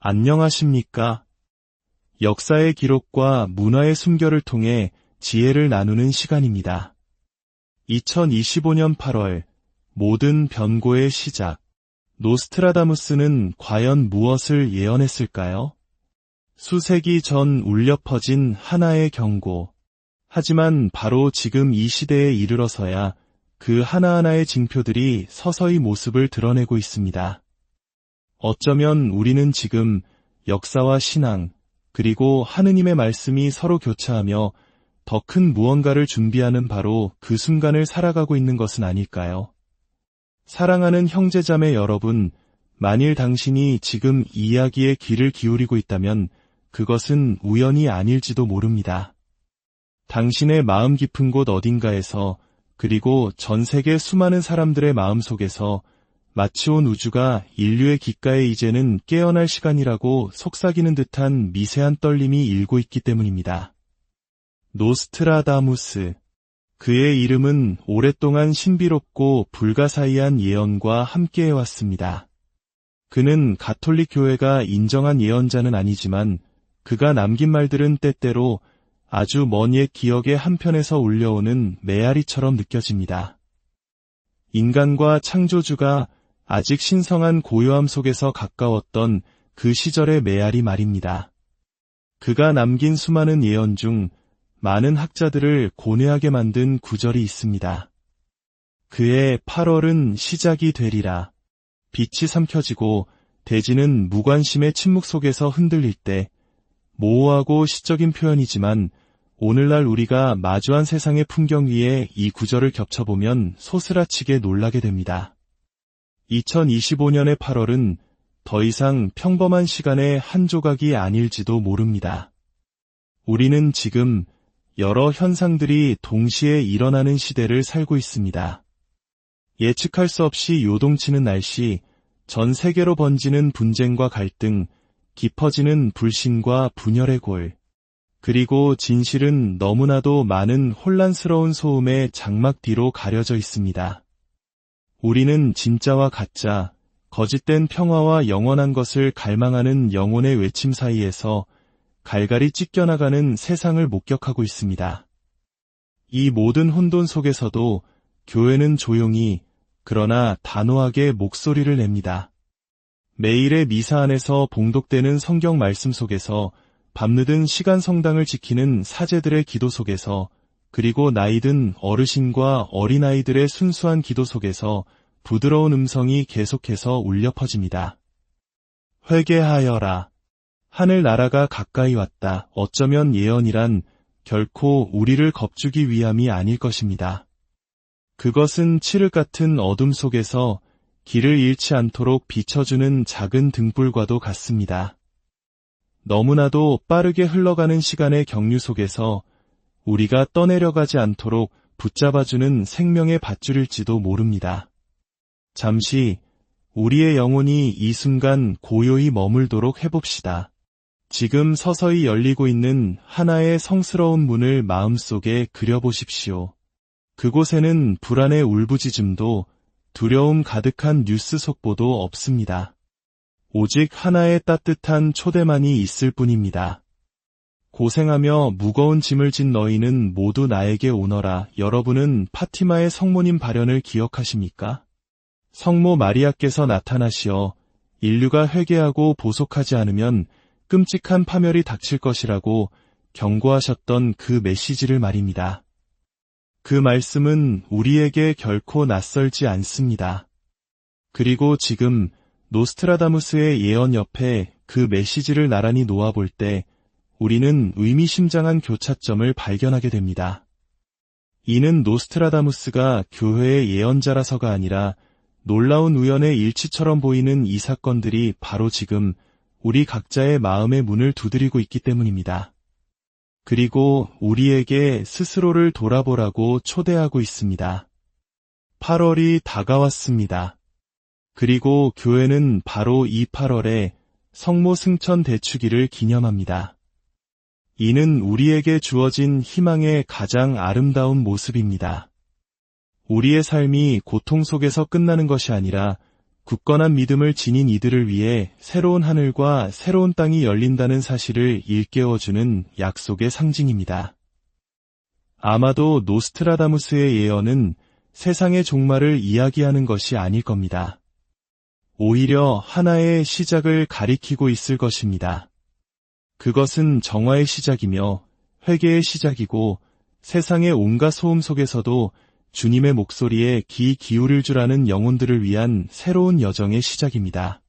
안녕하십니까? 역사의 기록과 문화의 숨결을 통해 지혜를 나누는 시간입니다. 2025년 8월, 모든 변고의 시작. 노스트라다무스는 과연 무엇을 예언했을까요? 수세기 전 울려 퍼진 하나의 경고. 하지만 바로 지금 이 시대에 이르러서야 그 하나하나의 징표들이 서서히 모습을 드러내고 있습니다. 어쩌면 우리는 지금 역사와 신앙, 그리고 하느님의 말씀이 서로 교차하며 더 큰 무언가를 준비하는 바로 그 순간을 살아가고 있는 것은 아닐까요? 사랑하는 형제자매 여러분, 만일 당신이 지금 이 이야기에 귀를 기울이고 있다면 그것은 우연이 아닐지도 모릅니다. 당신의 마음 깊은 곳 어딘가에서, 그리고 전 세계 수많은 사람들의 마음 속에서 마치 온 우주가 인류의 귓가에 이제는 깨어날 시간이라고 속삭이는 듯한 미세한 떨림이 일고 있기 때문입니다. 노스트라다무스. 그의 이름은 오랫동안 신비롭고 불가사의한 예언과 함께해왔습니다. 그는 가톨릭 교회가 인정한 예언자는 아니지만 그가 남긴 말들은 때때로 아주 먼 옛 기억의 한편에서 울려오는 메아리처럼 느껴집니다. 인간과 창조주가 아직 신성한 고요함 속에서 가까웠던 그 시절의 메아리 말입니다. 그가 남긴 수많은 예언 중 많은 학자들을 고뇌하게 만든 구절이 있습니다. 그의 8월은 시작이 되리라. 빛이 삼켜지고 대지는 무관심의 침묵 속에서 흔들릴 때, 모호하고 시적인 표현이지만 오늘날 우리가 마주한 세상의 풍경 위에 이 구절을 겹쳐보면 소스라치게 놀라게 됩니다. 2025년의 8월은 더 이상 평범한 시간의 한 조각이 아닐지도 모릅니다. 우리는 지금 여러 현상들이 동시에 일어나는 시대를 살고 있습니다. 예측할 수 없이 요동치는 날씨, 전 세계로 번지는 분쟁과 갈등, 깊어지는 불신과 분열의 골, 그리고 진실은 너무나도 많은 혼란스러운 소음의 장막 뒤로 가려져 있습니다. 우리는 진짜와 가짜, 거짓된 평화와 영원한 것을 갈망하는 영혼의 외침 사이에서 갈갈이 찢겨나가는 세상을 목격하고 있습니다. 이 모든 혼돈 속에서도 교회는 조용히, 그러나 단호하게 목소리를 냅니다. 매일의 미사 안에서 봉독되는 성경 말씀 속에서, 밤늦은 시간 성당을 지키는 사제들의 기도 속에서, 그리고 나이든 어르신과 어린아이들의 순수한 기도 속에서 부드러운 음성이 계속해서 울려 퍼집니다. 회개하여라. 하늘나라가 가까이 왔다. 어쩌면 예언이란 결코 우리를 겁주기 위함이 아닐 것입니다. 그것은 칠흑 같은 어둠 속에서 길을 잃지 않도록 비춰주는 작은 등불과도 같습니다. 너무나도 빠르게 흘러가는 시간의 경류 속에서 우리가 떠내려가지 않도록 붙잡아주는 생명의 밧줄일지도 모릅니다. 잠시 우리의 영혼이 이 순간 고요히 머물도록 해봅시다. 지금 서서히 열리고 있는 하나의 성스러운 문을 마음속에 그려보십시오. 그곳에는 불안의 울부짖음도, 두려움 가득한 뉴스 속보도 없습니다. 오직 하나의 따뜻한 초대만이 있을 뿐입니다. 고생하며 무거운 짐을 진 너희는 모두 나에게 오너라. 여러분은 파티마의 성모님 발언을 기억하십니까? 성모 마리아께서 나타나시어 인류가 회개하고 보속하지 않으면 끔찍한 파멸이 닥칠 것이라고 경고하셨던 그 메시지를 말입니다. 그 말씀은 우리에게 결코 낯설지 않습니다. 그리고 지금 노스트라다무스의 예언 옆에 그 메시지를 나란히 놓아볼 때 우리는 의미심장한 교차점을 발견하게 됩니다. 이는 노스트라다무스가 교회의 예언자라서가 아니라 놀라운 우연의 일치처럼 보이는 이 사건들이 바로 지금 우리 각자의 마음의 문을 두드리고 있기 때문입니다. 그리고 우리에게 스스로를 돌아보라고 초대하고 있습니다. 8월이 다가왔습니다. 그리고 교회는 바로 이 8월에 성모 승천 대축일을 기념합니다. 이는 우리에게 주어진 희망의 가장 아름다운 모습입니다. 우리의 삶이 고통 속에서 끝나는 것이 아니라 굳건한 믿음을 지닌 이들을 위해 새로운 하늘과 새로운 땅이 열린다는 사실을 일깨워주는 약속의 상징입니다. 아마도 노스트라다무스의 예언은 세상의 종말을 이야기하는 것이 아닐 겁니다. 오히려 하나의 시작을 가리키고 있을 것입니다. 그것은 정화의 시작이며 회개의 시작이고 세상의 온갖 소음 속에서도 주님의 목소리에 귀 기울일 줄 아는 영혼들을 위한 새로운 여정의 시작입니다.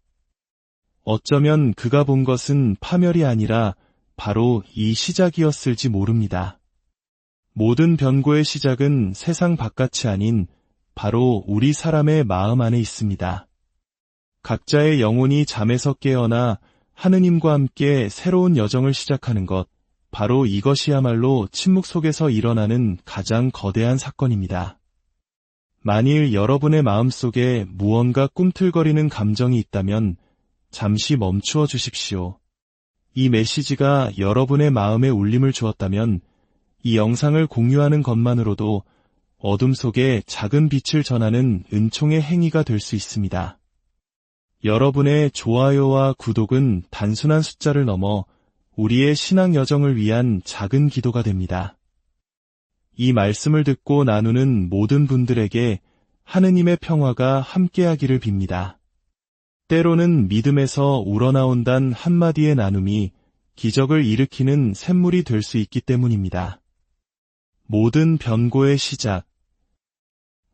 어쩌면 그가 본 것은 파멸이 아니라 바로 이 시작이었을지 모릅니다. 모든 변고의 시작은 세상 바깥이 아닌 바로 우리 사람의 마음 안에 있습니다. 각자의 영혼이 잠에서 깨어나 하느님과 함께 새로운 여정을 시작하는 것, 바로 이것이야말로 침묵 속에서 일어나는 가장 거대한 사건입니다. 만일 여러분의 마음속에 무언가 꿈틀거리는 감정이 있다면 잠시 멈추어 주십시오. 이 메시지가 여러분의 마음에 울림을 주었다면 이 영상을 공유하는 것만으로도 어둠 속에 작은 빛을 전하는 은총의 행위가 될 수 있습니다. 여러분의 좋아요와 구독은 단순한 숫자를 넘어 우리의 신앙 여정을 위한 작은 기도가 됩니다. 이 말씀을 듣고 나누는 모든 분들에게 하느님의 평화가 함께하기를 빕니다. 때로는 믿음에서 우러나온단 한마디의 나눔이 기적을 일으키는 샘물이 될 수 있기 때문입니다. 모든 변고의 시작.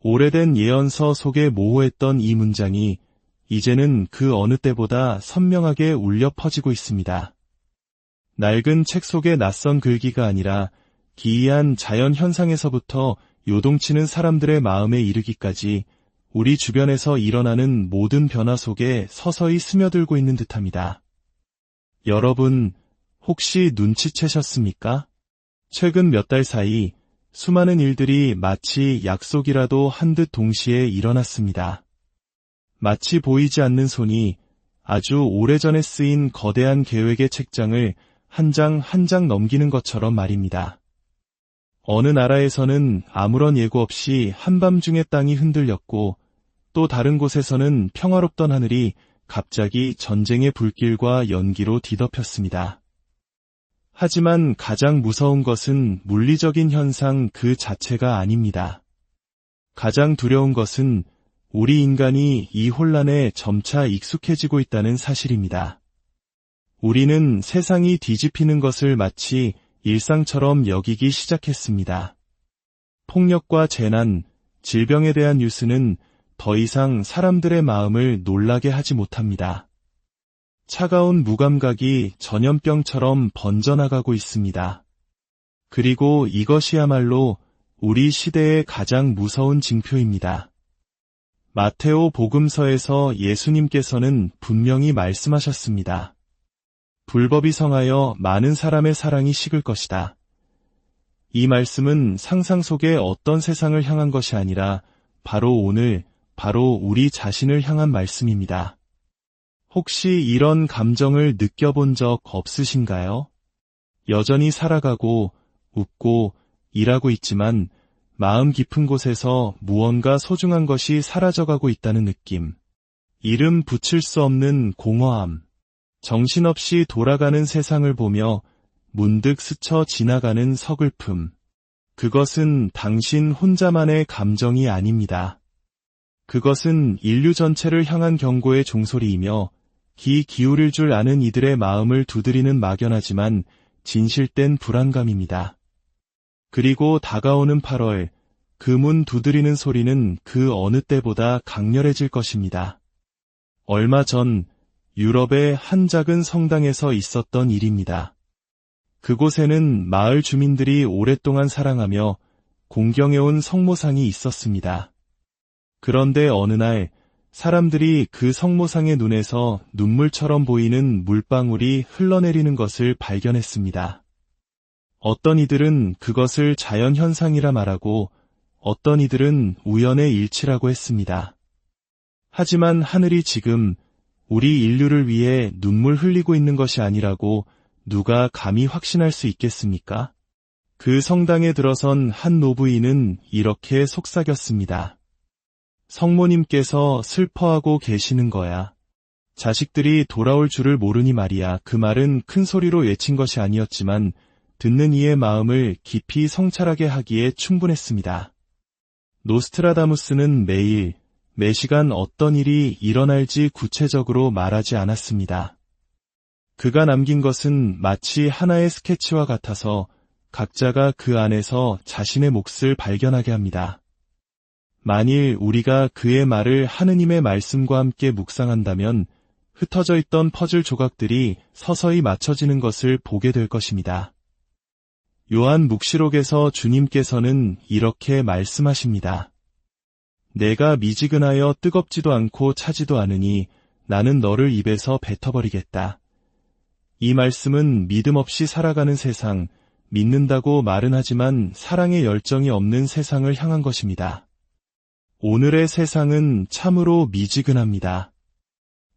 오래된 예언서 속에 모호했던 이 문장이 이제는 그 어느 때보다 선명하게 울려 퍼지고 있습니다. 낡은 책 속의 낯선 글귀가 아니라 기이한 자연 현상에서부터 요동치는 사람들의 마음에 이르기까지 우리 주변에서 일어나는 모든 변화 속에 서서히 스며들고 있는 듯합니다. 여러분, 혹시 눈치채셨습니까? 최근 몇 달 사이 수많은 일들이 마치 약속이라도 한 듯 동시에 일어났습니다. 마치 보이지 않는 손이 아주 오래전에 쓰인 거대한 계획의 책장을 한 장 한 장 넘기는 것처럼 말입니다. 어느 나라에서는 아무런 예고 없이 한밤중에 땅이 흔들렸고 또 다른 곳에서는 평화롭던 하늘이 갑자기 전쟁의 불길과 연기로 뒤덮였습니다. 하지만 가장 무서운 것은 물리적인 현상 그 자체가 아닙니다. 가장 두려운 것은 우리 인간이 이 혼란에 점차 익숙해지고 있다는 사실입니다. 우리는 세상이 뒤집히는 것을 마치 일상처럼 여기기 시작했습니다. 폭력과 재난, 질병에 대한 뉴스는 더 이상 사람들의 마음을 놀라게 하지 못합니다. 차가운 무감각이 전염병처럼 번져나가고 있습니다. 그리고 이것이야말로 우리 시대의 가장 무서운 징표입니다. 마테오 복음서에서 예수님께서는 분명히 말씀하셨습니다. 불법이 성하여 많은 사람의 사랑이 식을 것이다. 이 말씀은 상상 속의 어떤 세상을 향한 것이 아니라 바로 오늘, 바로 우리 자신을 향한 말씀입니다. 혹시 이런 감정을 느껴본 적 없으신가요? 여전히 살아가고, 웃고, 일하고 있지만 마음 깊은 곳에서 무언가 소중한 것이 사라져가고 있다는 느낌. 이름 붙일 수 없는 공허함. 정신없이 돌아가는 세상을 보며 문득 스쳐 지나가는 서글픔. 그것은 당신 혼자만의 감정이 아닙니다. 그것은 인류 전체를 향한 경고의 종소리이며 귀 기울일 줄 아는 이들의 마음을 두드리는 막연하지만 진실된 불안감입니다. 그리고 다가오는 8월, 그 문 두드리는 소리는 그 어느 때보다 강렬해질 것입니다. 얼마 전 유럽의 한 작은 성당에서 있었던 일입니다. 그곳에는 마을 주민들이 오랫동안 사랑하며 공경해온 성모상이 있었습니다. 그런데 어느 날 사람들이 그 성모상의 눈에서 눈물처럼 보이는 물방울이 흘러내리는 것을 발견했습니다. 어떤 이들은 그것을 자연현상이라 말하고 어떤 이들은 우연의 일치라고 했습니다. 하지만 하늘이 지금 우리 인류를 위해 눈물 흘리고 있는 것이 아니라고 누가 감히 확신할 수 있겠습니까? 그 성당에 들어선 한 노부인은 이렇게 속삭였습니다. 성모님께서 슬퍼하고 계시는 거야. 자식들이 돌아올 줄을 모르니 말이야. 그 말은 큰 소리로 외친 것이 아니었지만 듣는 이의 마음을 깊이 성찰하게 하기에 충분했습니다. 노스트라다무스는 매일, 매시간 어떤 일이 일어날지 구체적으로 말하지 않았습니다. 그가 남긴 것은 마치 하나의 스케치와 같아서 각자가 그 안에서 자신의 몫을 발견하게 합니다. 만일 우리가 그의 말을 하느님의 말씀과 함께 묵상한다면 흩어져 있던 퍼즐 조각들이 서서히 맞춰지는 것을 보게 될 것입니다. 요한 묵시록에서 주님께서는 이렇게 말씀하십니다. 내가 미지근하여 뜨겁지도 않고 차지도 않으니 나는 너를 입에서 뱉어버리겠다. 이 말씀은 믿음 없이 살아가는 세상, 믿는다고 말은 하지만 사랑의 열정이 없는 세상을 향한 것입니다. 오늘의 세상은 참으로 미지근합니다.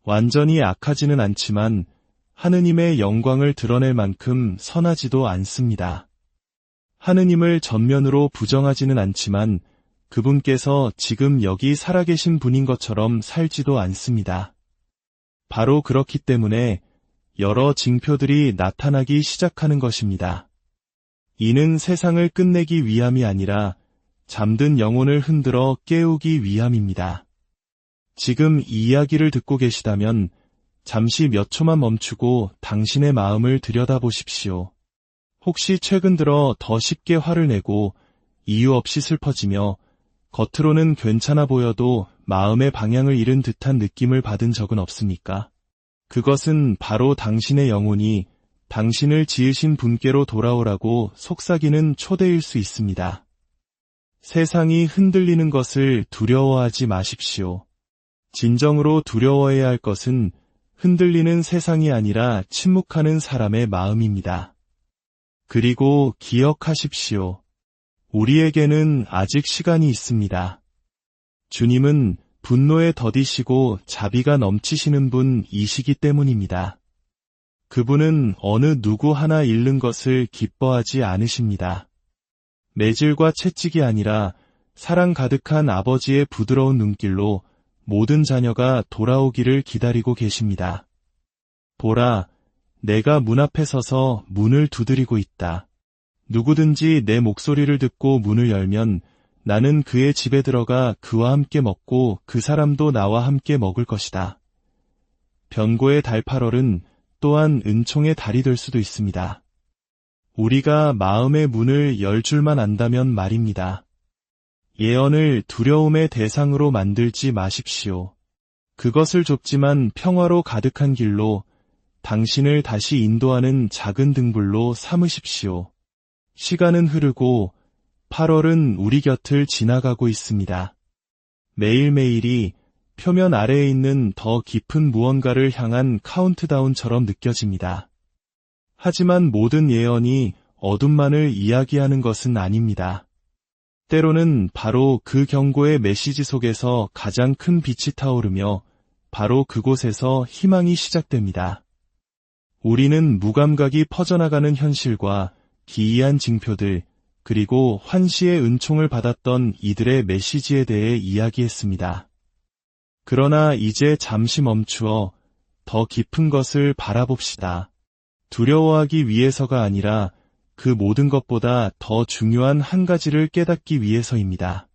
완전히 악하지는 않지만 하느님의 영광을 드러낼 만큼 선하지도 않습니다. 하느님을 전면으로 부정하지는 않지만 그분께서 지금 여기 살아계신 분인 것처럼 살지도 않습니다. 바로 그렇기 때문에 여러 징표들이 나타나기 시작하는 것입니다. 이는 세상을 끝내기 위함이 아니라 잠든 영혼을 흔들어 깨우기 위함입니다. 지금 이 이야기를 듣고 계시다면 잠시 몇 초만 멈추고 당신의 마음을 들여다보십시오. 혹시 최근 들어 더 쉽게 화를 내고 이유 없이 슬퍼지며 겉으로는 괜찮아 보여도 마음의 방향을 잃은 듯한 느낌을 받은 적은 없습니까? 그것은 바로 당신의 영혼이 당신을 지으신 분께로 돌아오라고 속삭이는 초대일 수 있습니다. 세상이 흔들리는 것을 두려워하지 마십시오. 진정으로 두려워해야 할 것은 흔들리는 세상이 아니라 침묵하는 사람의 마음입니다. 그리고 기억하십시오. 우리에게는 아직 시간이 있습니다. 주님은 분노에 더디시고 자비가 넘치시는 분이시기 때문입니다. 그분은 어느 누구 하나 잃는 것을 기뻐하지 않으십니다. 매질과 채찍이 아니라 사랑 가득한 아버지의 부드러운 눈길로 모든 자녀가 돌아오기를 기다리고 계십니다. 보라, 내가 문 앞에 서서 문을 두드리고 있다. 누구든지 내 목소리를 듣고 문을 열면 나는 그의 집에 들어가 그와 함께 먹고 그 사람도 나와 함께 먹을 것이다. 변고의 달 8월은 또한 은총의 달이 될 수도 있습니다. 우리가 마음의 문을 열 줄만 안다면 말입니다. 예언을 두려움의 대상으로 만들지 마십시오. 그것을 좁지만 평화로 가득한 길로 당신을 다시 인도하는 작은 등불로 삼으십시오. 시간은 흐르고 8월은 우리 곁을 지나가고 있습니다. 매일매일이 표면 아래에 있는 더 깊은 무언가를 향한 카운트다운처럼 느껴집니다. 하지만 모든 예언이 어둠만을 이야기하는 것은 아닙니다. 때로는 바로 그 경고의 메시지 속에서 가장 큰 빛이 타오르며 바로 그곳에서 희망이 시작됩니다. 우리는 무감각이 퍼져나가는 현실과 기이한 징표들, 그리고 환시의 은총을 받았던 이들의 메시지에 대해 이야기했습니다. 그러나 이제 잠시 멈추어 더 깊은 것을 바라봅시다. 두려워하기 위해서가 아니라 그 모든 것보다 더 중요한 한 가지를 깨닫기 위해서입니다.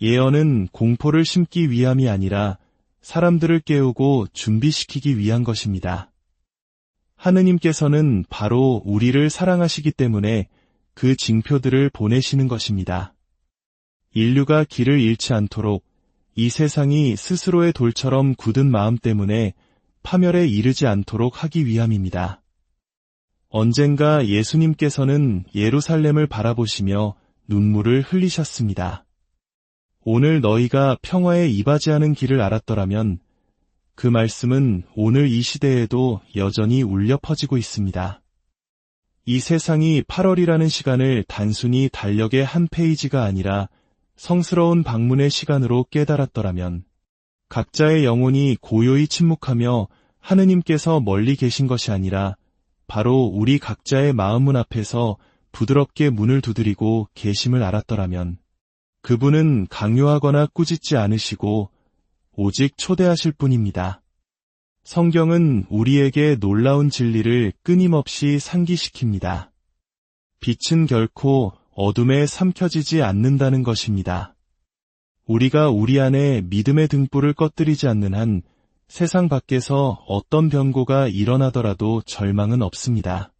예언은 공포를 심기 위함이 아니라 사람들을 깨우고 준비시키기 위한 것입니다. 하느님께서는 바로 우리를 사랑하시기 때문에 그 징표들을 보내시는 것입니다. 인류가 길을 잃지 않도록 이 세상이 스스로의 돌처럼 굳은 마음 때문에 파멸에 이르지 않도록 하기 위함입니다. 언젠가 예수님께서는 예루살렘을 바라보시며 눈물을 흘리셨습니다. 오늘 너희가 평화에 이바지하는 길을 알았더라면 그 말씀은 오늘 이 시대에도 여전히 울려 퍼지고 있습니다. 이 세상이 8월이라는 시간을 단순히 달력의 한 페이지가 아니라 성스러운 방문의 시간으로 깨달았더라면 각자의 영혼이 고요히 침묵하며 하느님께서 멀리 계신 것이 아니라 바로 우리 각자의 마음문 앞에서 부드럽게 문을 두드리고 계심을 알았더라면 그분은 강요하거나 꾸짖지 않으시고 오직 초대하실 뿐입니다. 성경은 우리에게 놀라운 진리를 끊임없이 상기시킵니다. 빛은 결코 어둠에 삼켜지지 않는다는 것입니다. 우리가 우리 안에 믿음의 등불을 꺼뜨리지 않는 한 세상 밖에서 어떤 변고가 일어나더라도 절망은 없습니다.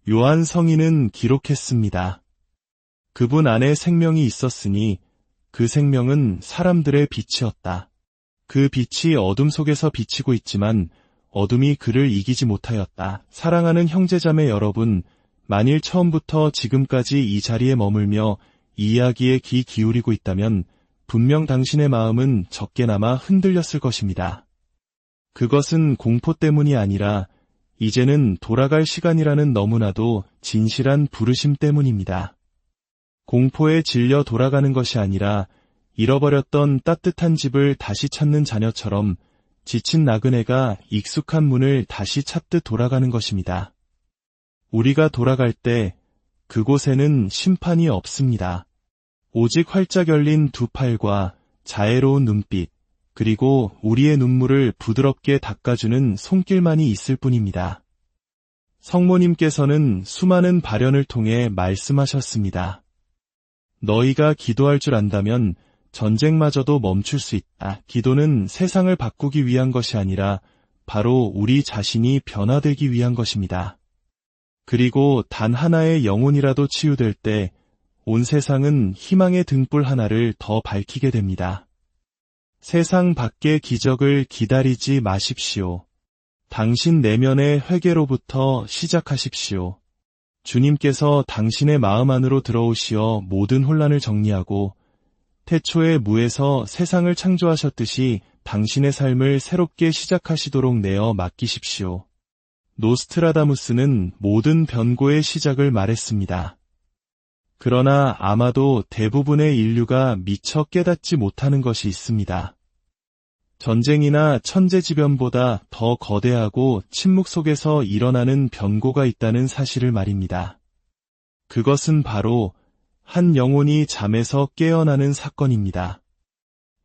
요한 성인은 기록했습니다. 그분 안에 생명이 있었으니 그 생명은 사람들의 빛이었다. 그 빛이 어둠 속에서 비치고 있지만 어둠이 그를 이기지 못하였다. 사랑하는 형제자매 여러분, 만일 처음부터 지금까지 이 자리에 머물며 이 이야기에 귀 기울이고 있다면 분명 당신의 마음은 적게나마 흔들렸을 것입니다. 그것은 공포 때문이 아니라 이제는 돌아갈 시간이라는 너무나도 진실한 부르심 때문입니다. 공포에 질려 돌아가는 것이 아니라 잃어버렸던 따뜻한 집을 다시 찾는 자녀처럼 지친 나그네가 익숙한 문을 다시 찾듯 돌아가는 것입니다. 우리가 돌아갈 때 그곳에는 심판이 없습니다. 오직 활짝 열린 두 팔과 자애로운 눈빛, 그리고 우리의 눈물을 부드럽게 닦아주는 손길만이 있을 뿐입니다. 성모님께서는 수많은 발현을 통해 말씀하셨습니다. 너희가 기도할 줄 안다면 전쟁마저도 멈출 수 있다. 기도는 세상을 바꾸기 위한 것이 아니라 바로 우리 자신이 변화되기 위한 것입니다. 그리고 단 하나의 영혼이라도 치유될 때 온 세상은 희망의 등불 하나를 더 밝히게 됩니다. 세상 밖의 기적을 기다리지 마십시오. 당신 내면의 회개로부터 시작하십시오. 주님께서 당신의 마음 안으로 들어오시어 모든 혼란을 정리하고 태초의 무에서 세상을 창조하셨듯이 당신의 삶을 새롭게 시작하시도록 내어 맡기십시오. 노스트라다무스는 모든 변고의 시작을 말했습니다. 그러나 아마도 대부분의 인류가 미처 깨닫지 못하는 것이 있습니다. 전쟁이나 천재지변보다 더 거대하고 침묵 속에서 일어나는 변고가 있다는 사실을 말입니다. 그것은 바로 한 영혼이 잠에서 깨어나는 사건입니다.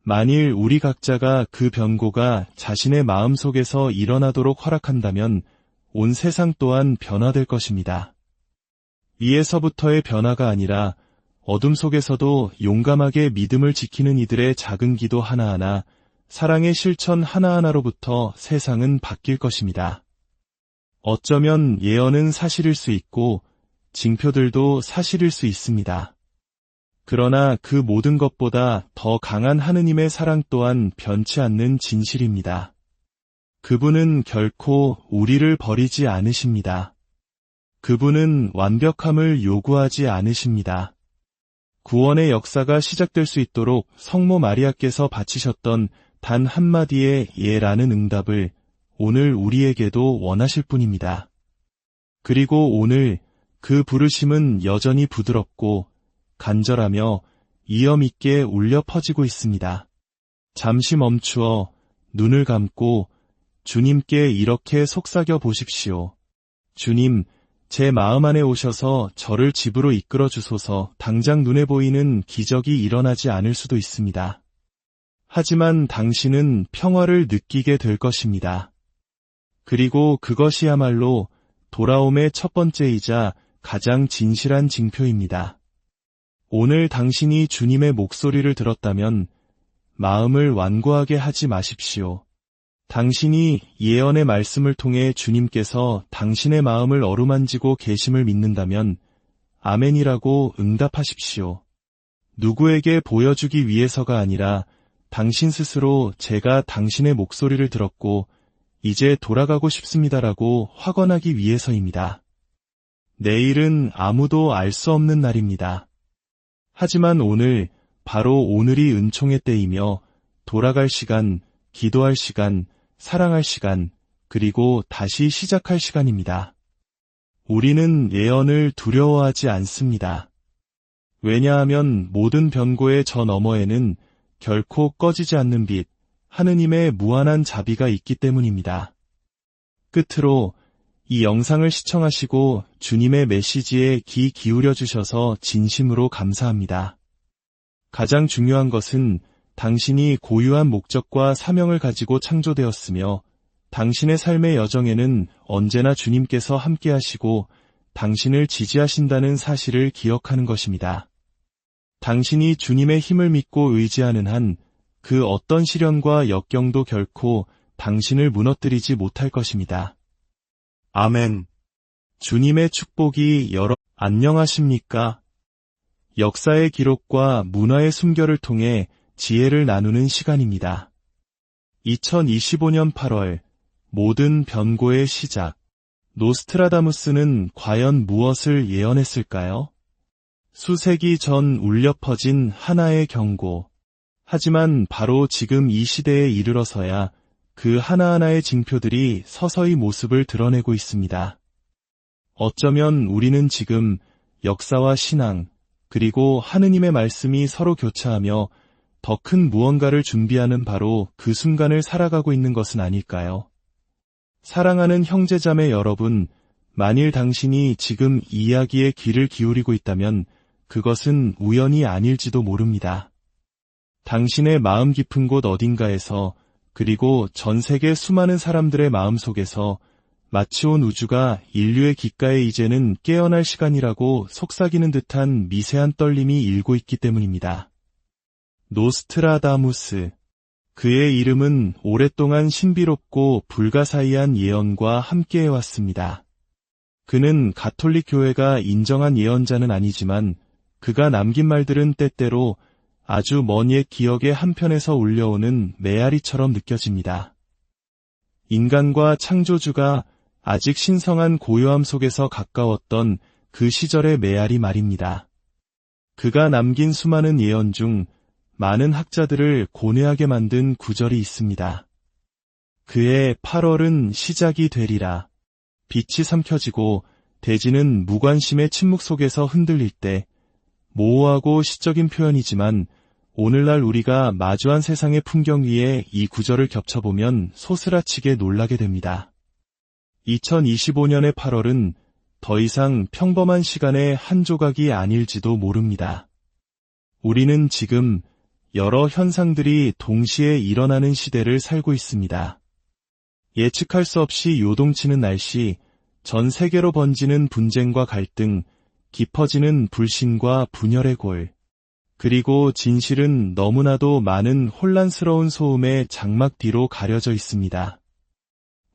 만일 우리 각자가 그 변고가 자신의 마음속에서 일어나도록 허락한다면 온 세상 또한 변화될 것입니다. 위에서부터의 변화가 아니라 어둠 속에서도 용감하게 믿음을 지키는 이들의 작은 기도 하나하나, 사랑의 실천 하나하나로부터 세상은 바뀔 것입니다. 어쩌면 예언은 사실일 수 있고 징표들도 사실일 수 있습니다. 그러나 그 모든 것보다 더 강한 하느님의 사랑 또한 변치 않는 진실입니다. 그분은 결코 우리를 버리지 않으십니다. 그분은 완벽함을 요구하지 않으십니다. 구원의 역사가 시작될 수 있도록 성모 마리아께서 바치셨던 단 한마디의 예라는 응답을 오늘 우리에게도 원하실 뿐입니다. 그리고 오늘 그 부르심은 여전히 부드럽고 간절하며 이엄 있게 울려 퍼지고 있습니다. 잠시 멈추어 눈을 감고 주님께 이렇게 속삭여 보십시오. 주님, 제 마음 안에 오셔서 저를 집으로 이끌어 주소서. 당장 눈에 보이는 기적이 일어나지 않을 수도 있습니다. 하지만 당신은 평화를 느끼게 될 것입니다. 그리고 그것이야말로 돌아옴의 첫 번째이자 가장 진실한 징표입니다. 오늘 당신이 주님의 목소리를 들었다면 마음을 완고하게 하지 마십시오. 당신이 예언의 말씀을 통해 주님께서 당신의 마음을 어루만지고 계심을 믿는다면 아멘이라고 응답하십시오. 누구에게 보여주기 위해서가 아니라 당신 스스로 제가 당신의 목소리를 들었고 이제 돌아가고 싶습니다라고 확언하기 위해서입니다. 내일은 아무도 알 수 없는 날입니다. 하지만 오늘, 바로 오늘이 은총의 때이며 돌아갈 시간, 기도할 시간, 사랑할 시간, 그리고 다시 시작할 시간입니다. 우리는 예언을 두려워하지 않습니다. 왜냐하면 모든 변고의 저 너머에는 결코 꺼지지 않는 빛, 하느님의 무한한 자비가 있기 때문입니다. 끝으로 이 영상을 시청하시고 주님의 메시지에 귀 기울여 주셔서 진심으로 감사합니다. 가장 중요한 것은 당신이 고유한 목적과 사명을 가지고 창조되었으며 당신의 삶의 여정에는 언제나 주님께서 함께하시고 당신을 지지하신다는 사실을 기억하는 것입니다. 당신이 주님의 힘을 믿고 의지하는 한 그 어떤 시련과 역경도 결코 당신을 무너뜨리지 못할 것입니다. 아멘. 주님의 축복이 안녕하십니까? 역사의 기록과 문화의 숨결을 통해 지혜를 나누는 시간입니다. 2025년 8월 모든 변고의 시작. 노스트라다무스는 과연 무엇을 예언했을까요? 수세기 전 울려 퍼진 하나의 경고. 하지만 바로 지금 이 시대에 이르러서야 그 하나하나의 징표들이 서서히 모습을 드러내고 있습니다. 어쩌면 우리는 지금 역사와 신앙, 그리고 하느님의 말씀이 서로 교차하며 더 큰 무언가를 준비하는 바로 그 순간을 살아가고 있는 것은 아닐까요? 사랑하는 형제자매 여러분, 만일 당신이 지금 이 이야기에 귀를 기울이고 있다면 그것은 우연이 아닐지도 모릅니다. 당신의 마음 깊은 곳 어딘가에서 그리고 전 세계 수많은 사람들의 마음 속에서 마치 온 우주가 인류의 귓가에 이제는 깨어날 시간이라고 속삭이는 듯한 미세한 떨림이 일고 있기 때문입니다. 노스트라다무스. 그의 이름은 오랫동안 신비롭고 불가사의한 예언과 함께해왔습니다. 그는 가톨릭 교회가 인정한 예언자는 아니지만 그가 남긴 말들은 때때로 아주 먼 옛 기억의 한편에서 울려오는 메아리처럼 느껴집니다. 인간과 창조주가 아직 신성한 고요함 속에서 가까웠던 그 시절의 메아리 말입니다. 그가 남긴 수많은 예언 중 많은 학자들을 고뇌하게 만든 구절이 있습니다. 그의 8월은 시작이 되리라. 빛이 삼켜지고 대지는 무관심의 침묵 속에서 흔들릴 때, 모호하고 시적인 표현이지만 오늘날 우리가 마주한 세상의 풍경 위에 이 구절을 겹쳐보면 소스라치게 놀라게 됩니다. 2025년의 8월은 더 이상 평범한 시간의 한 조각이 아닐지도 모릅니다. 우리는 지금 여러 현상들이 동시에 일어나는 시대를 살고 있습니다. 예측할 수 없이 요동치는 날씨, 전 세계로 번지는 분쟁과 갈등, 깊어지는 불신과 분열의 골, 그리고 진실은 너무나도 많은 혼란스러운 소음의 장막 뒤로 가려져 있습니다.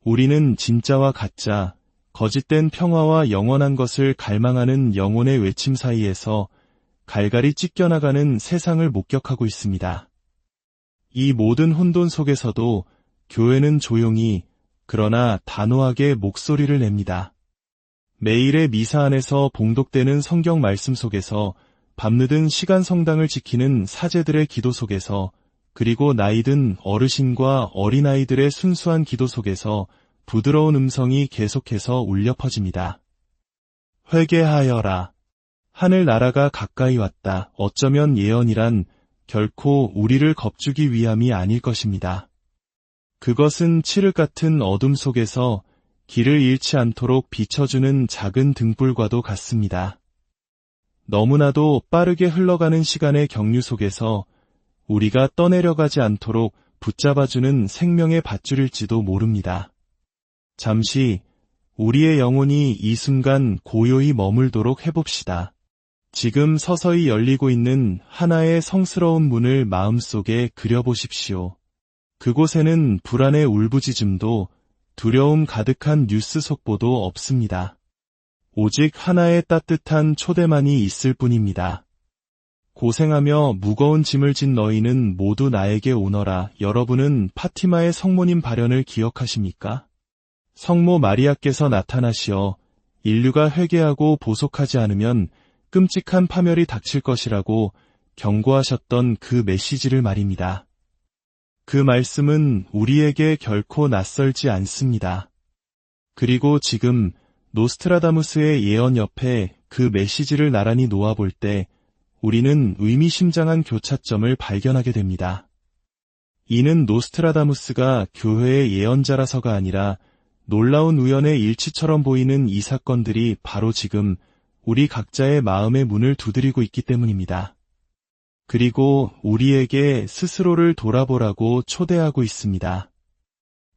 우리는 진짜와 가짜, 거짓된 평화와 영원한 것을 갈망하는 영혼의 외침 사이에서 갈갈이 찢겨나가는 세상을 목격하고 있습니다. 이 모든 혼돈 속에서도 교회는 조용히, 그러나 단호하게 목소리를 냅니다. 매일의 미사 안에서 봉독되는 성경 말씀 속에서 밤늦은 시간 성당을 지키는 사제들의 기도 속에서 그리고 나이든 어르신과 어린아이들의 순수한 기도 속에서 부드러운 음성이 계속해서 울려 퍼집니다. 회개하여라. 하늘나라가 가까이 왔다. 어쩌면 예언이란 결코 우리를 겁주기 위함이 아닐 것입니다. 그것은 칠흑 같은 어둠 속에서 길을 잃지 않도록 비춰주는 작은 등불과도 같습니다. 너무나도 빠르게 흘러가는 시간의 경류 속에서 우리가 떠내려가지 않도록 붙잡아주는 생명의 밧줄일지도 모릅니다. 잠시 우리의 영혼이 이 순간 고요히 머물도록 해봅시다. 지금 서서히 열리고 있는 하나의 성스러운 문을 마음속에 그려보십시오. 그곳에는 불안의 울부짖음도 두려움 가득한 뉴스 속보도 없습니다. 오직 하나의 따뜻한 초대만이 있을 뿐입니다. 고생하며 무거운 짐을 진 너희는 모두 나에게 오너라. 여러분은 파티마의 성모님 발언을 기억하십니까? 성모 마리아께서 나타나시어 인류가 회개하고 보속하지 않으면 끔찍한 파멸이 닥칠 것이라고 경고하셨던 그 메시지를 말입니다. 그 말씀은 우리에게 결코 낯설지 않습니다. 그리고 지금 노스트라다무스의 예언 옆에 그 메시지를 나란히 놓아볼 때 우리는 의미심장한 교차점을 발견하게 됩니다. 이는 노스트라다무스가 교회의 예언자라서가 아니라 놀라운 우연의 일치처럼 보이는 이 사건들이 바로 지금 우리 각자의 마음의 문을 두드리고 있기 때문입니다. 그리고 우리에게 스스로를 돌아보라고 초대하고 있습니다.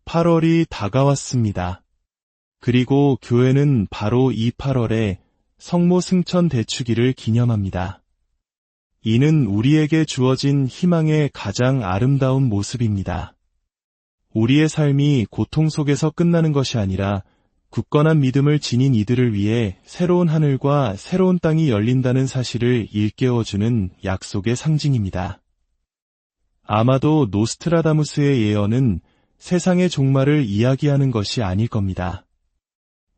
8월이 다가왔습니다. 그리고 교회는 바로 이 8월에 성모 승천 대축일을 기념합니다. 이는 우리에게 주어진 희망의 가장 아름다운 모습입니다. 우리의 삶이 고통 속에서 끝나는 것이 아니라 굳건한 믿음을 지닌 이들을 위해 새로운 하늘과 새로운 땅이 열린다는 사실을 일깨워주는 약속의 상징입니다. 아마도 노스트라다무스의 예언은 세상의 종말을 이야기하는 것이 아닐 겁니다.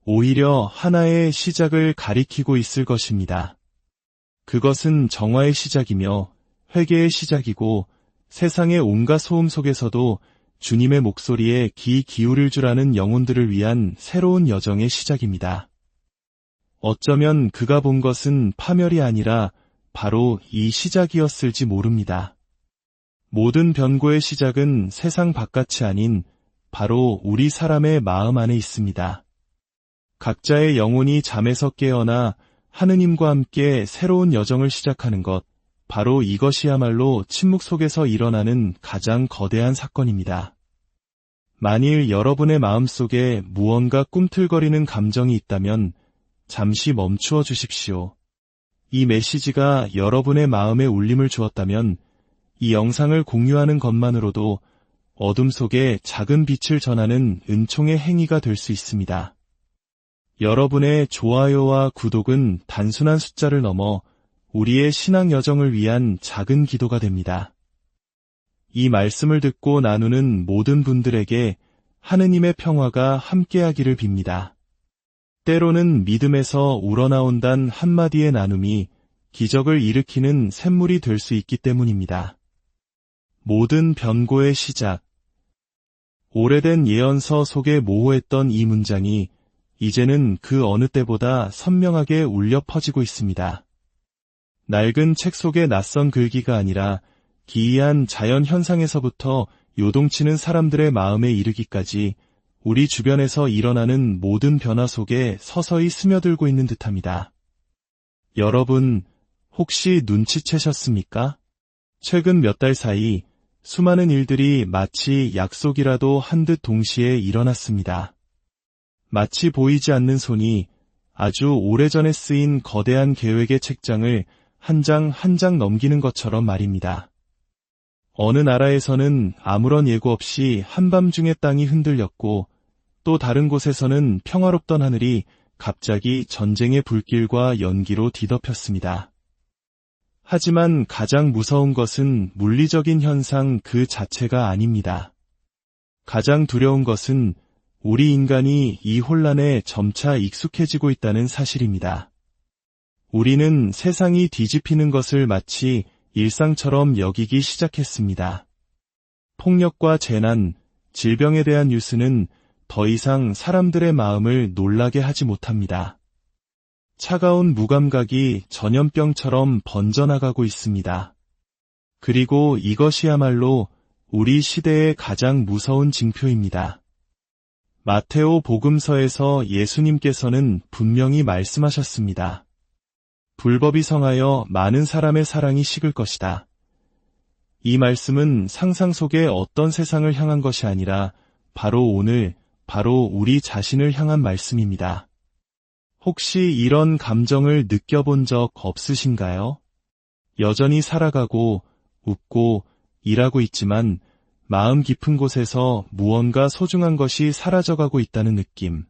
오히려 하나의 시작을 가리키고 있을 것입니다. 그것은 정화의 시작이며 회개의 시작이고 세상의 온갖 소음 속에서도 주님의 목소리에 귀 기울일 줄 아는 영혼들을 위한 새로운 여정의 시작입니다. 어쩌면 그가 본 것은 파멸이 아니라 바로 이 시작이었을지 모릅니다. 모든 변고의 시작은 세상 바깥이 아닌 바로 우리 사람의 마음 안에 있습니다. 각자의 영혼이 잠에서 깨어나 하느님과 함께 새로운 여정을 시작하는 것, 바로 이것이야말로 침묵 속에서 일어나는 가장 거대한 사건입니다. 만일 여러분의 마음속에 무언가 꿈틀거리는 감정이 있다면 잠시 멈추어 주십시오. 이 메시지가 여러분의 마음에 울림을 주었다면 이 영상을 공유하는 것만으로도 어둠 속에 작은 빛을 전하는 은총의 행위가 될 수 있습니다. 여러분의 좋아요와 구독은 단순한 숫자를 넘어 우리의 신앙 여정을 위한 작은 기도가 됩니다. 이 말씀을 듣고 나누는 모든 분들에게 하느님의 평화가 함께하기를 빕니다. 때로는 믿음에서 우러나온단 한마디의 나눔이 기적을 일으키는 샘물이 될 수 있기 때문입니다. 모든 변고의 시작. 오래된 예언서 속에 모호했던 이 문장이 이제는 그 어느 때보다 선명하게 울려 퍼지고 있습니다. 낡은 책 속의 낯선 글귀가 아니라 기이한 자연 현상에서부터 요동치는 사람들의 마음에 이르기까지 우리 주변에서 일어나는 모든 변화 속에 서서히 스며들고 있는 듯합니다. 여러분, 혹시 눈치채셨습니까? 최근 몇 달 사이 수많은 일들이 마치 약속이라도 한 듯 동시에 일어났습니다. 마치 보이지 않는 손이 아주 오래전에 쓰인 거대한 계획의 책장을 한 장 한 장 넘기는 것처럼 말입니다. 어느 나라에서는 아무런 예고 없이 한밤중에 땅이 흔들렸고 또 다른 곳에서는 평화롭던 하늘이 갑자기 전쟁의 불길과 연기로 뒤덮였습니다. 하지만 가장 무서운 것은 물리적인 현상 그 자체가 아닙니다. 가장 두려운 것은 우리 인간이 이 혼란에 점차 익숙해지고 있다는 사실입니다. 우리는 세상이 뒤집히는 것을 마치 일상처럼 여기기 시작했습니다. 폭력과 재난, 질병에 대한 뉴스는 더 이상 사람들의 마음을 놀라게 하지 못합니다. 차가운 무감각이 전염병처럼 번져나가고 있습니다. 그리고 이것이야말로 우리 시대의 가장 무서운 징표입니다. 마테오 복음서에서 예수님께서는 분명히 말씀하셨습니다. 불법이 성하여 많은 사람의 사랑이 식을 것이다. 이 말씀은 상상 속의 어떤 세상을 향한 것이 아니라 바로 오늘, 바로 우리 자신을 향한 말씀입니다. 혹시 이런 감정을 느껴본 적 없으신가요? 여전히 살아가고, 웃고, 일하고 있지만 마음 깊은 곳에서 무언가 소중한 것이 사라져가고 있다는 느낌.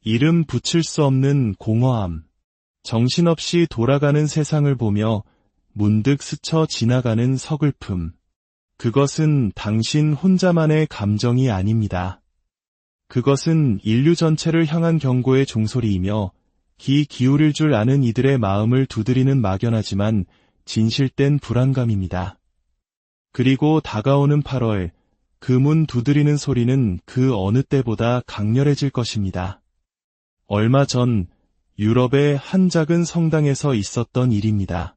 이름 붙일 수 없는 공허함. 정신없이 돌아가는 세상을 보며 문득 스쳐 지나가는 서글픔. 그것은 당신 혼자만의 감정이 아닙니다. 그것은 인류 전체를 향한 경고의 종소리이며 귀 기울일 줄 아는 이들의 마음을 두드리는 막연하지만 진실된 불안감입니다. 그리고 다가오는 8월, 그 문 두드리는 소리는 그 어느 때보다 강렬해질 것입니다. 얼마 전 유럽의 한 작은 성당에서 있었던 일입니다.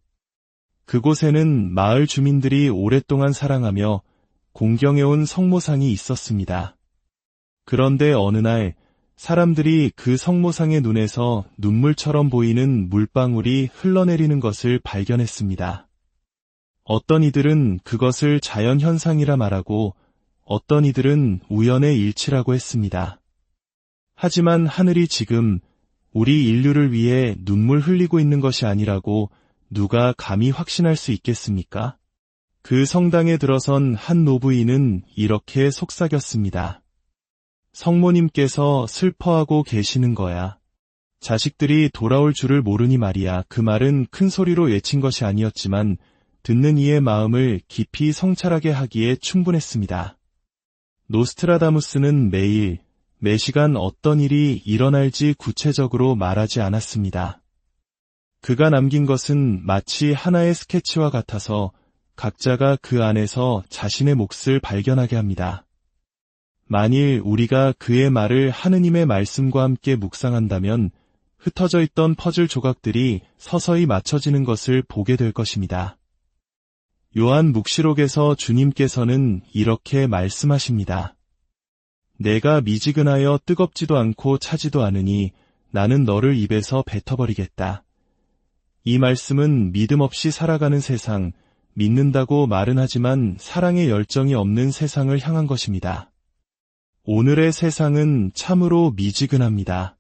그곳에는 마을 주민들이 오랫동안 사랑하며 공경해온 성모상이 있었습니다. 그런데 어느 날 사람들이 그 성모상의 눈에서 눈물처럼 보이는 물방울이 흘러내리는 것을 발견했습니다. 어떤 이들은 그것을 자연현상이라 말하고 어떤 이들은 우연의 일치라고 했습니다. 하지만 하늘이 지금 우리 인류를 위해 눈물 흘리고 있는 것이 아니라고 누가 감히 확신할 수 있겠습니까? 그 성당에 들어선 한 노부인은 이렇게 속삭였습니다. 성모님께서 슬퍼하고 계시는 거야. 자식들이 돌아올 줄을 모르니 말이야. 그 말은 큰 소리로 외친 것이 아니었지만 듣는 이의 마음을 깊이 성찰하게 하기에 충분했습니다. 노스트라다무스는 매일, 매시간 어떤 일이 일어날지 구체적으로 말하지 않았습니다. 그가 남긴 것은 마치 하나의 스케치와 같아서 각자가 그 안에서 자신의 몫을 발견하게 합니다. 만일 우리가 그의 말을 하느님의 말씀과 함께 묵상한다면 흩어져 있던 퍼즐 조각들이 서서히 맞춰지는 것을 보게 될 것입니다. 요한 묵시록에서 주님께서는 이렇게 말씀하십니다. 내가 미지근하여 뜨겁지도 않고 차지도 않으니 나는 너를 입에서 뱉어버리겠다. 이 말씀은 믿음 없이 살아가는 세상, 믿는다고 말은 하지만 사랑의 열정이 없는 세상을 향한 것입니다. 오늘의 세상은 참으로 미지근합니다.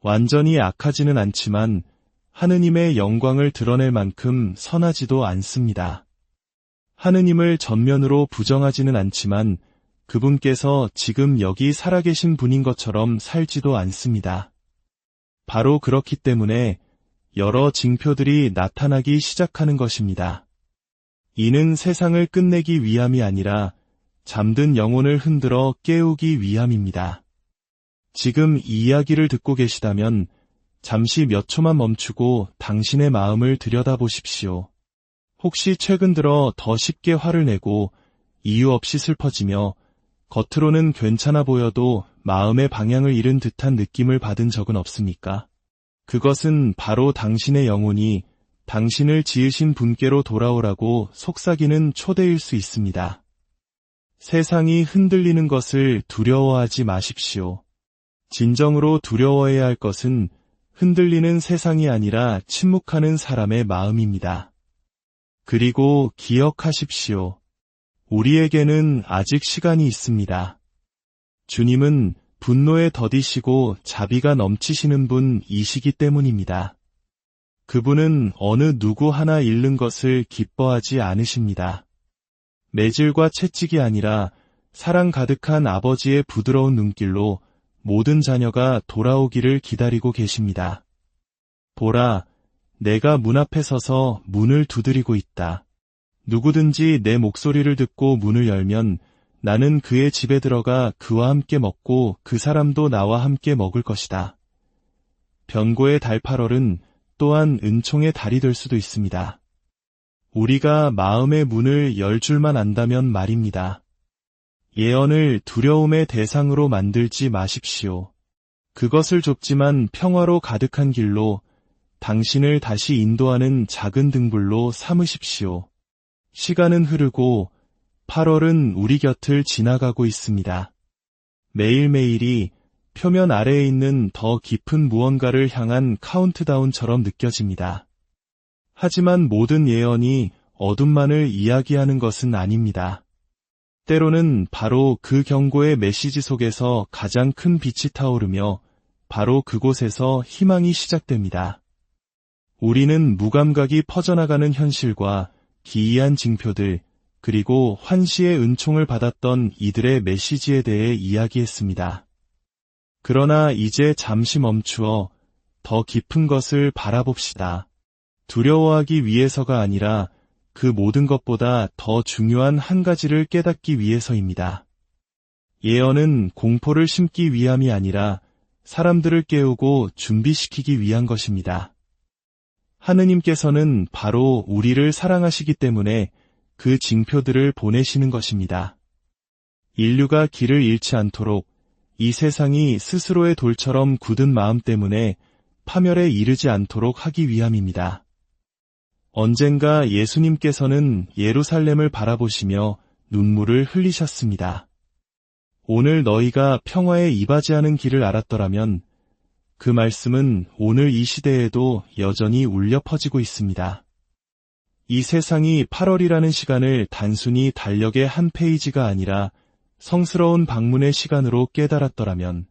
완전히 악하지는 않지만 하느님의 영광을 드러낼 만큼 선하지도 않습니다. 하느님을 전면으로 부정하지는 않지만 그분께서 지금 여기 살아계신 분인 것처럼 살지도 않습니다. 바로 그렇기 때문에 여러 징표들이 나타나기 시작하는 것입니다. 이는 세상을 끝내기 위함이 아니라 잠든 영혼을 흔들어 깨우기 위함입니다. 지금 이 이야기를 듣고 계시다면 잠시 몇 초만 멈추고 당신의 마음을 들여다보십시오. 혹시 최근 들어 더 쉽게 화를 내고 이유 없이 슬퍼지며 겉으로는 괜찮아 보여도 마음의 방향을 잃은 듯한 느낌을 받은 적은 없습니까? 그것은 바로 당신의 영혼이 당신을 지으신 분께로 돌아오라고 속삭이는 초대일 수 있습니다. 세상이 흔들리는 것을 두려워하지 마십시오. 진정으로 두려워해야 할 것은 흔들리는 세상이 아니라 침묵하는 사람의 마음입니다. 그리고 기억하십시오. 우리에게는 아직 시간이 있습니다. 주님은 분노에 더디시고 자비가 넘치시는 분이시기 때문입니다. 그분은 어느 누구 하나 잃는 것을 기뻐하지 않으십니다. 매질과 채찍이 아니라 사랑 가득한 아버지의 부드러운 눈길로 모든 자녀가 돌아오기를 기다리고 계십니다. 보라, 내가 문 앞에 서서 문을 두드리고 있다. 누구든지 내 목소리를 듣고 문을 열면 나는 그의 집에 들어가 그와 함께 먹고 그 사람도 나와 함께 먹을 것이다. 변고의 달 8월은 또한 은총의 달이 될 수도 있습니다. 우리가 마음의 문을 열 줄만 안다면 말입니다. 예언을 두려움의 대상으로 만들지 마십시오. 그것을 좁지만 평화로 가득한 길로 당신을 다시 인도하는 작은 등불로 삼으십시오. 시간은 흐르고 8월은 우리 곁을 지나가고 있습니다. 매일매일이 표면 아래에 있는 더 깊은 무언가를 향한 카운트다운처럼 느껴집니다. 하지만 모든 예언이 어둠만을 이야기하는 것은 아닙니다. 때로는 바로 그 경고의 메시지 속에서 가장 큰 빛이 타오르며 바로 그곳에서 희망이 시작됩니다. 우리는 무감각이 퍼져나가는 현실과 기이한 징표들, 그리고 환시의 은총을 받았던 이들의 메시지에 대해 이야기했습니다. 그러나 이제 잠시 멈추어 더 깊은 것을 바라봅시다. 두려워하기 위해서가 아니라 그 모든 것보다 더 중요한 한 가지를 깨닫기 위해서입니다. 예언은 공포를 심기 위함이 아니라 사람들을 깨우고 준비시키기 위한 것입니다. 하느님께서는 바로 우리를 사랑하시기 때문에 그 징표들을 보내시는 것입니다. 인류가 길을 잃지 않도록 이 세상이 스스로의 돌처럼 굳은 마음 때문에 파멸에 이르지 않도록 하기 위함입니다. 언젠가 예수님께서는 예루살렘을 바라보시며 눈물을 흘리셨습니다. 오늘 너희가 평화에 이바지하는 길을 알았더라면 그 말씀은 오늘 이 시대에도 여전히 울려 퍼지고 있습니다. 이 세상이 8월이라는 시간을 단순히 달력의 한 페이지가 아니라 성스러운 방문의 시간으로 깨달았더라면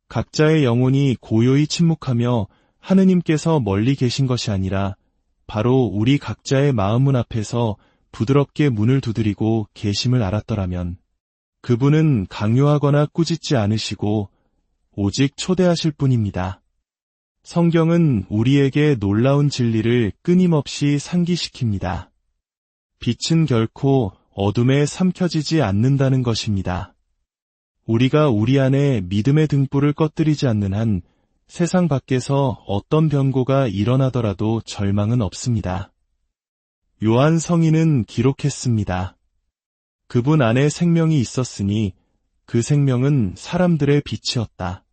각자의 영혼이 고요히 침묵하며 하느님께서 멀리 계신 것이 아니라 바로 우리 각자의 마음문 앞에서 부드럽게 문을 두드리고 계심을 알았더라면 그분은 강요하거나 꾸짖지 않으시고 오직 초대하실 뿐입니다. 성경은 우리에게 놀라운 진리를 끊임없이 상기시킵니다. 빛은 결코 어둠에 삼켜지지 않는다는 것입니다. 우리가 우리 안에 믿음의 등불을 꺼뜨리지 않는 한 세상 밖에서 어떤 변고가 일어나더라도 절망은 없습니다. 요한 성인은 기록했습니다. 그분 안에 생명이 있었으니 그 생명은 사람들의 빛이었다.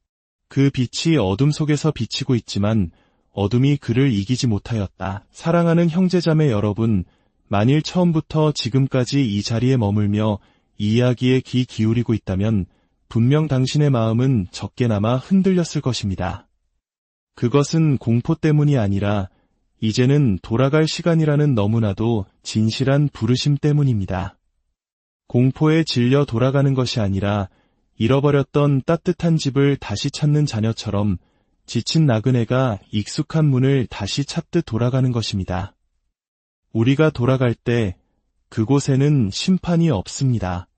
그 빛이 어둠 속에서 비치고 있지만 어둠이 그를 이기지 못하였다. 사랑하는 형제자매 여러분, 만일 처음부터 지금까지 이 자리에 머물며 이 이야기에 귀 기울이고 있다면 분명 당신의 마음은 적게나마 흔들렸을 것입니다. 그것은 공포 때문이 아니라 이제는 돌아갈 시간이라는 너무나도 진실한 부르심 때문입니다. 공포에 질려 돌아가는 것이 아니라 잃어버렸던 따뜻한 집을 다시 찾는 자녀처럼 지친 나그네가 익숙한 문을 다시 찾듯 돌아가는 것입니다. 우리가 돌아갈 때 그곳에는 심판이 없습니다.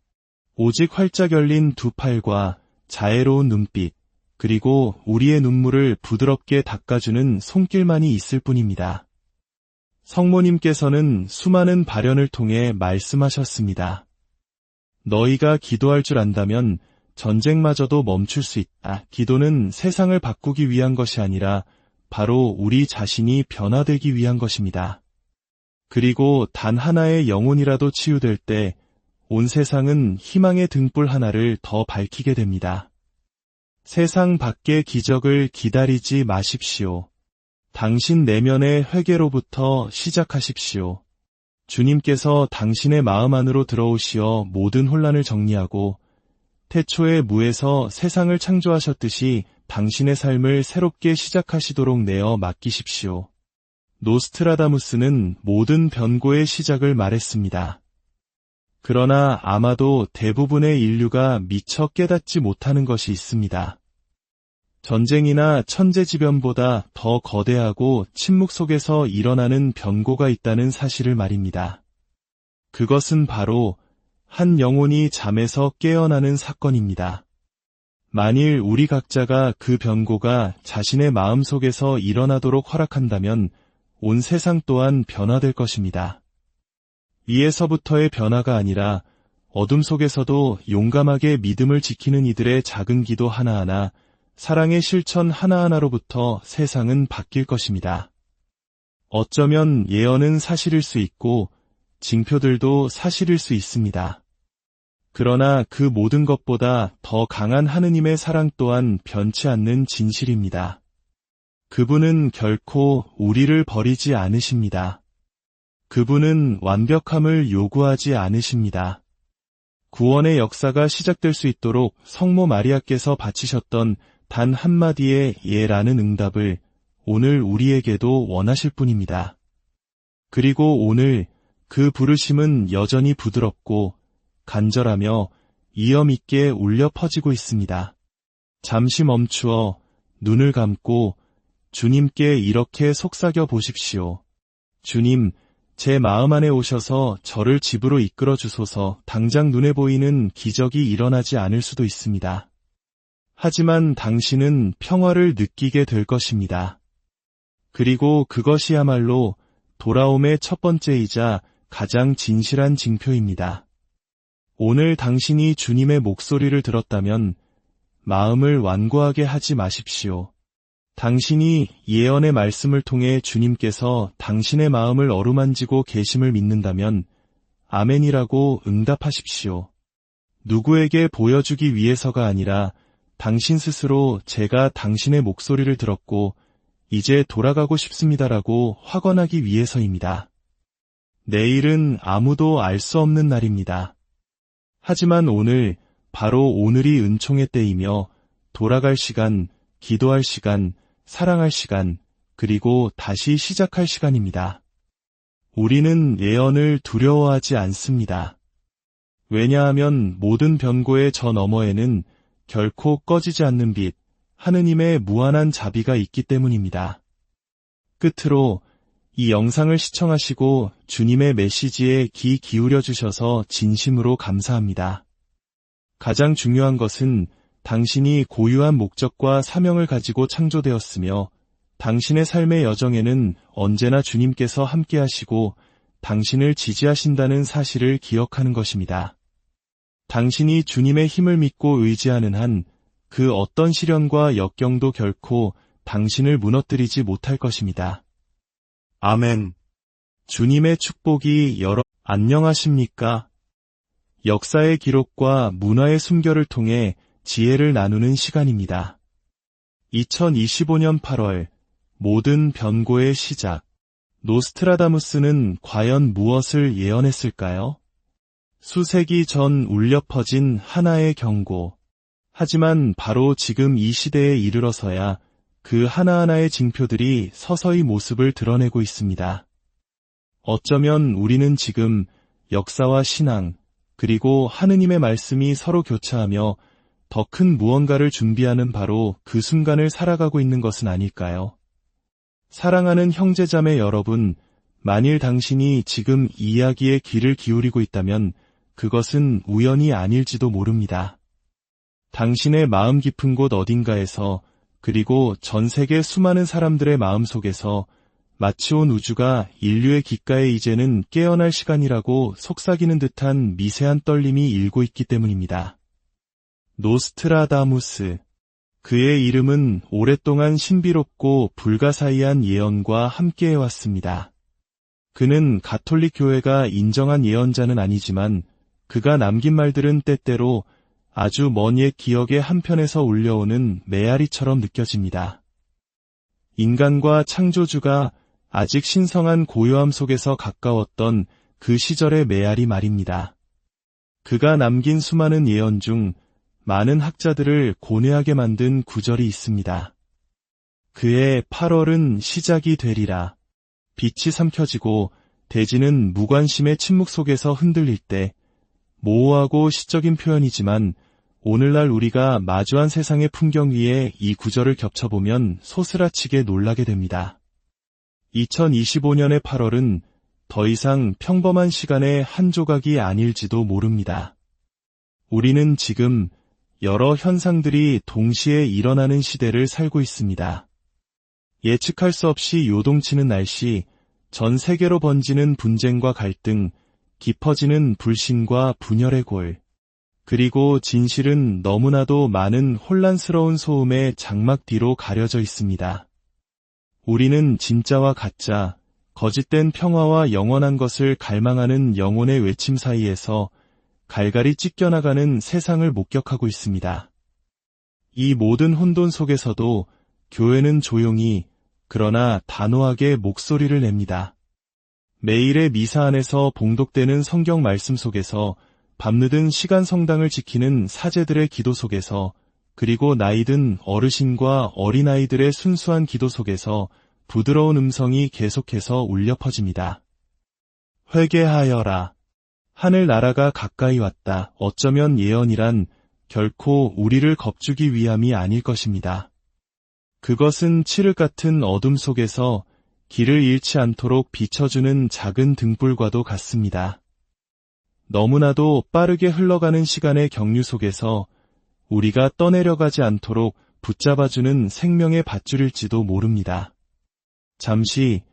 오직 활짝 열린 두 팔과 자애로운 눈빛, 그리고 우리의 눈물을 부드럽게 닦아주는 손길만이 있을 뿐입니다. 성모님께서는 수많은 발현을 통해 말씀하셨습니다. 너희가 기도할 줄 안다면 전쟁마저도 멈출 수 있다. 기도는 세상을 바꾸기 위한 것이 아니라 바로 우리 자신이 변화되기 위한 것입니다. 그리고 단 하나의 영혼이라도 치유될 때 온 세상은 희망의 등불 하나를 더 밝히게 됩니다. 세상 밖의 기적을 기다리지 마십시오. 당신 내면의 회개로부터 시작하십시오. 주님께서 당신의 마음 안으로 들어오시어 모든 혼란을 정리하고 태초의 무에서 세상을 창조하셨듯이 당신의 삶을 새롭게 시작하시도록 내어 맡기십시오. 노스트라다무스는 모든 변고의 시작을 말했습니다. 그러나 아마도 대부분의 인류가 미처 깨닫지 못하는 것이 있습니다. 전쟁이나 천재지변보다 더 거대하고 침묵 속에서 일어나는 변고가 있다는 사실을 말입니다. 그것은 바로 한 영혼이 잠에서 깨어나는 사건입니다. 만일 우리 각자가 그 변고가 자신의 마음속에서 일어나도록 허락한다면 온 세상 또한 변화될 것입니다. 위에서부터의 변화가 아니라 어둠 속에서도 용감하게 믿음을 지키는 이들의 작은 기도 하나하나, 사랑의 실천 하나하나로부터 세상은 바뀔 것입니다. 어쩌면 예언은 사실일 수 있고 징표들도 사실일 수 있습니다. 그러나 그 모든 것보다 더 강한 하느님의 사랑 또한 변치 않는 진실입니다. 그분은 결코 우리를 버리지 않으십니다. 그분은 완벽함을 요구하지 않으십니다. 구원의 역사가 시작될 수 있도록 성모 마리아께서 바치셨던 단 한마디의 예라는 응답을 오늘 우리에게도 원하실 뿐입니다. 그리고 오늘 그 부르심은 여전히 부드럽고 간절하며 이엄 있게 울려 퍼지고 있습니다. 잠시 멈추어 눈을 감고 주님께 이렇게 속삭여 보십시오. 주님, 제 마음 안에 오셔서 저를 집으로 이끌어 주소서. 당장 눈에 보이는 기적이 일어나지 않을 수도 있습니다. 하지만 당신은 평화를 느끼게 될 것입니다. 그리고 그것이야말로 돌아옴의 첫 번째이자 가장 진실한 징표입니다. 오늘 당신이 주님의 목소리를 들었다면 마음을 완고하게 하지 마십시오. 당신이 예언의 말씀을 통해 주님께서 당신의 마음을 어루만지고 계심을 믿는다면 아멘이라고 응답하십시오. 누구에게 보여주기 위해서가 아니라 당신 스스로 제가 당신의 목소리를 들었고 이제 돌아가고 싶습니다라고 확언하기 위해서입니다. 내일은 아무도 알 수 없는 날입니다. 하지만 오늘, 바로 오늘이 은총의 때이며 돌아갈 시간, 기도할 시간, 사랑할 시간, 그리고 다시 시작할 시간입니다. 우리는 예언을 두려워하지 않습니다. 왜냐하면 모든 변고의 저 너머에는 결코 꺼지지 않는 빛, 하느님의 무한한 자비가 있기 때문입니다. 끝으로 이 영상을 시청하시고 주님의 메시지에 귀 기울여 주셔서 진심으로 감사합니다. 가장 중요한 것은 당신이 고유한 목적과 사명을 가지고 창조되었으며 당신의 삶의 여정에는 언제나 주님께서 함께하시고 당신을 지지하신다는 사실을 기억하는 것입니다. 당신이 주님의 힘을 믿고 의지하는 한 그 어떤 시련과 역경도 결코 당신을 무너뜨리지 못할 것입니다. 아멘. 주님의 축복이 안녕하십니까? 역사의 기록과 문화의 숨결을 통해 지혜를 나누는 시간입니다. 2025년 8월 모든 변고의 시작. 노스트라다무스는 과연 무엇을 예언했을까요? 수세기 전 울려 퍼진 하나의 경고. 하지만 바로 지금 이 시대에 이르러서야 그 하나하나의 징표들이 서서히 모습을 드러내고 있습니다. 어쩌면 우리는 지금 역사와 신앙, 그리고 하느님의 말씀이 서로 교차하며 더 큰 무언가를 준비하는 바로 그 순간을 살아가고 있는 것은 아닐까요? 사랑하는 형제자매 여러분, 만일 당신이 지금 이 이야기에 귀를 기울이고 있다면 그것은 우연이 아닐지도 모릅니다. 당신의 마음 깊은 곳 어딘가에서 그리고 전 세계 수많은 사람들의 마음 속에서 마치 온 우주가 인류의 귓가에 이제는 깨어날 시간이라고 속삭이는 듯한 미세한 떨림이 일고 있기 때문입니다. 노스트라다무스. 그의 이름은 오랫동안 신비롭고 불가사의한 예언과 함께해왔습니다. 그는 가톨릭 교회가 인정한 예언자는 아니지만 그가 남긴 말들은 때때로 아주 먼 옛 기억의 한편에서 울려오는 메아리처럼 느껴집니다. 인간과 창조주가 아직 신성한 고요함 속에서 가까웠던 그 시절의 메아리 말입니다. 그가 남긴 수많은 예언 중 많은 학자들을 고뇌하게 만든 구절이 있습니다. 그의 8월은 시작이 되리라. 빛이 삼켜지고 대지는 무관심의 침묵 속에서 흔들릴 때, 모호하고 시적인 표현이지만 오늘날 우리가 마주한 세상의 풍경 위에 이 구절을 겹쳐보면 소스라치게 놀라게 됩니다. 2025년의 8월은 더 이상 평범한 시간의 한 조각이 아닐지도 모릅니다. 우리는 지금 여러 현상들이 동시에 일어나는 시대를 살고 있습니다. 예측할 수 없이 요동치는 날씨, 전 세계로 번지는 분쟁과 갈등, 깊어지는 불신과 분열의 골, 그리고 진실은 너무나도 많은 혼란스러운 소음의 장막 뒤로 가려져 있습니다. 우리는 진짜와 가짜, 거짓된 평화와 영원한 것을 갈망하는 영혼의 외침 사이에서 갈갈이 찢겨나가는 세상을 목격하고 있습니다. 이 모든 혼돈 속에서도 교회는 조용히, 그러나 단호하게 목소리를 냅니다. 매일의 미사 안에서 봉독되는 성경 말씀 속에서 밤늦은 시간 성당을 지키는 사제들의 기도 속에서 그리고 나이든 어르신과 어린아이들의 순수한 기도 속에서 부드러운 음성이 계속해서 울려 퍼집니다. 회개하여라. 하늘나라가 가까이 왔다. 어쩌면 예언이란 결코 우리를 겁주기 위함이 아닐 것입니다. 그것은 칠흑 같은 어둠 속에서 길을 잃지 않도록 비춰주는 작은 등불과도 같습니다. 너무나도 빠르게 흘러가는 시간의 경류 속에서 우리가 떠내려가지 않도록 붙잡아주는 생명의 밧줄일지도 모릅니다. 잠시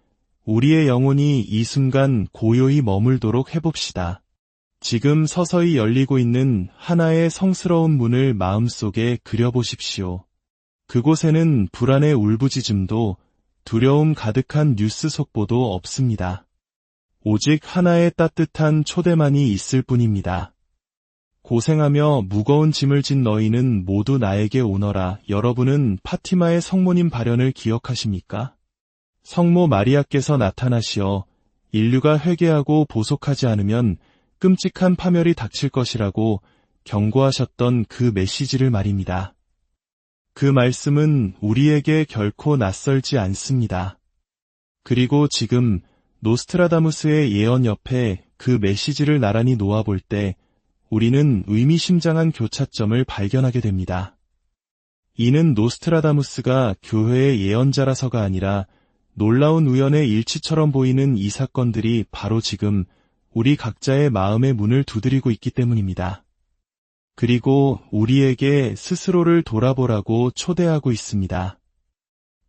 우리의 영혼이 이 순간 고요히 머물도록 해봅시다. 지금 서서히 열리고 있는 하나의 성스러운 문을 마음속에 그려보십시오. 그곳에는 불안의 울부짖음도 두려움 가득한 뉴스 속보도 없습니다. 오직 하나의 따뜻한 초대만이 있을 뿐입니다. 고생하며 무거운 짐을 진 너희는 모두 나에게 오너라. 여러분은 파티마의 성모님 발언을 기억하십니까? 성모 마리아께서 나타나시어 인류가 회개하고 보속하지 않으면 끔찍한 파멸이 닥칠 것이라고 경고하셨던 그 메시지를 말입니다. 그 말씀은 우리에게 결코 낯설지 않습니다. 그리고 지금 노스트라다무스의 예언 옆에 그 메시지를 나란히 놓아볼 때 우리는 의미심장한 교차점을 발견하게 됩니다. 이는 노스트라다무스가 교회의 예언자라서가 아니라 놀라운 우연의 일치처럼 보이는 이 사건들이 바로 지금 우리 각자의 마음의 문을 두드리고 있기 때문입니다. 그리고 우리에게 스스로를 돌아보라고 초대하고 있습니다.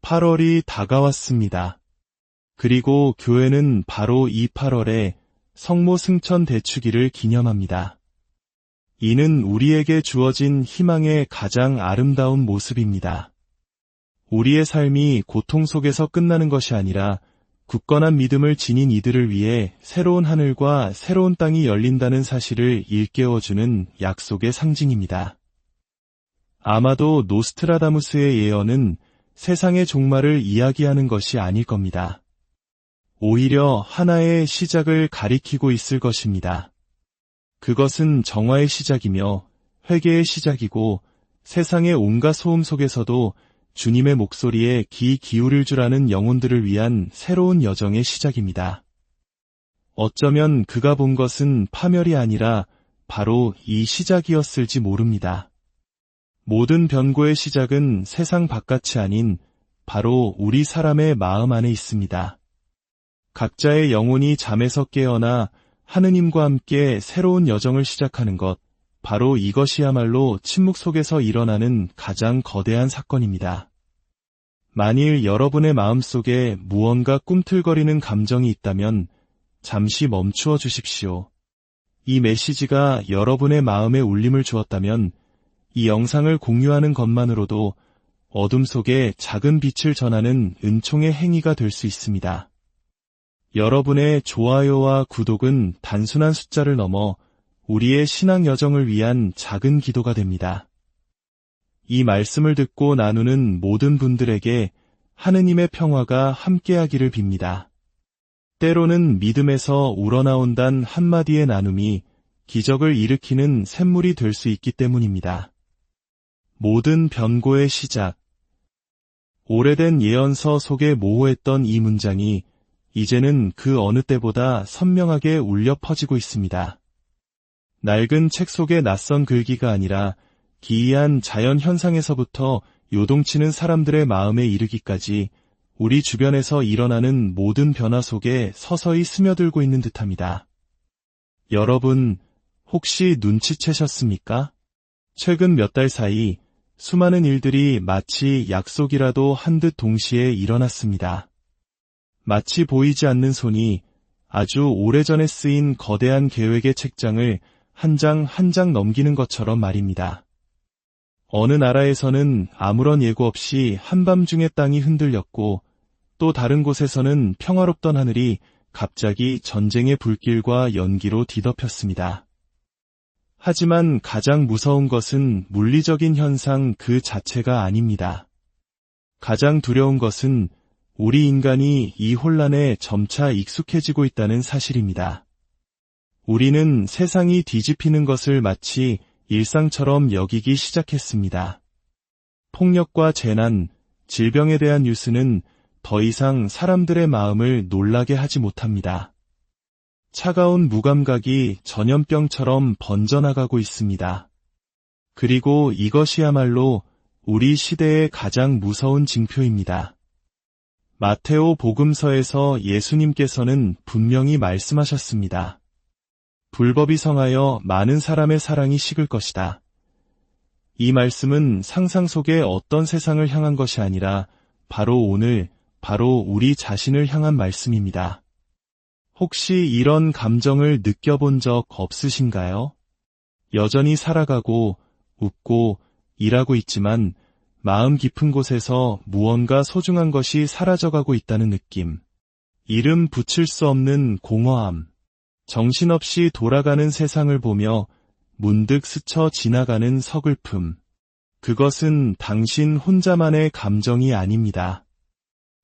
8월이 다가왔습니다. 그리고 교회는 바로 이 8월에 성모 승천 대축일을 기념합니다. 이는 우리에게 주어진 희망의 가장 아름다운 모습입니다. 우리의 삶이 고통 속에서 끝나는 것이 아니라 굳건한 믿음을 지닌 이들을 위해 새로운 하늘과 새로운 땅이 열린다는 사실을 일깨워주는 약속의 상징입니다. 아마도 노스트라다무스의 예언은 세상의 종말을 이야기하는 것이 아닐 겁니다. 오히려 하나의 시작을 가리키고 있을 것입니다. 그것은 정화의 시작이며 회개의 시작이고 세상의 온갖 소음 속에서도 주님의 목소리에 귀 기울일 줄 아는 영혼들을 위한 새로운 여정의 시작입니다. 어쩌면 그가 본 것은 파멸이 아니라 바로 이 시작이었을지 모릅니다. 모든 변고의 시작은 세상 바깥이 아닌 바로 우리 사람의 마음 안에 있습니다. 각자의 영혼이 잠에서 깨어나 하느님과 함께 새로운 여정을 시작하는 것, 바로 이것이야말로 침묵 속에서 일어나는 가장 거대한 사건입니다. 만일 여러분의 마음속에 무언가 꿈틀거리는 감정이 있다면 잠시 멈추어 주십시오. 이 메시지가 여러분의 마음에 울림을 주었다면 이 영상을 공유하는 것만으로도 어둠 속에 작은 빛을 전하는 은총의 행위가 될 수 있습니다. 여러분의 좋아요와 구독은 단순한 숫자를 넘어 우리의 신앙 여정을 위한 작은 기도가 됩니다. 이 말씀을 듣고 나누는 모든 분들에게 하느님의 평화가 함께하기를 빕니다. 때로는 믿음에서 우러나온단 한마디의 나눔이 기적을 일으키는 샘물이 될 수 있기 때문입니다. 모든 변고의 시작. 오래된 예언서 속에 모호했던 이 문장이 이제는 그 어느 때보다 선명하게 울려 퍼지고 있습니다. 낡은 책 속의 낯선 글귀가 아니라 기이한 자연 현상에서부터 요동치는 사람들의 마음에 이르기까지 우리 주변에서 일어나는 모든 변화 속에 서서히 스며들고 있는 듯합니다. 여러분, 혹시 눈치채셨습니까? 최근 몇 달 사이 수많은 일들이 마치 약속이라도 한 듯 동시에 일어났습니다. 마치 보이지 않는 손이 아주 오래전에 쓰인 거대한 계획의 책장을 한 장 한 장 넘기는 것처럼 말입니다. 어느 나라에서는 아무런 예고 없이 한밤중에 땅이 흔들렸고 또 다른 곳에서는 평화롭던 하늘이 갑자기 전쟁의 불길과 연기로 뒤덮였습니다. 하지만 가장 무서운 것은 물리적인 현상 그 자체가 아닙니다. 가장 두려운 것은 우리 인간이 이 혼란에 점차 익숙해지고 있다는 사실입니다. 우리는 세상이 뒤집히는 것을 마치 일상처럼 여기기 시작했습니다. 폭력과 재난, 질병에 대한 뉴스는 더 이상 사람들의 마음을 놀라게 하지 못합니다. 차가운 무감각이 전염병처럼 번져나가고 있습니다. 그리고 이것이야말로 우리 시대의 가장 무서운 징표입니다. 마테오 복음서에서 예수님께서는 분명히 말씀하셨습니다. 불법이 성하여 많은 사람의 사랑이 식을 것이다. 이 말씀은 상상 속의 어떤 세상을 향한 것이 아니라 바로 오늘, 바로 우리 자신을 향한 말씀입니다. 혹시 이런 감정을 느껴본 적 없으신가요? 여전히 살아가고, 웃고, 일하고 있지만 마음 깊은 곳에서 무언가 소중한 것이 사라져가고 있다는 느낌. 이름 붙일 수 없는 공허함. 정신없이 돌아가는 세상을 보며 문득 스쳐 지나가는 서글픔. 그것은 당신 혼자만의 감정이 아닙니다.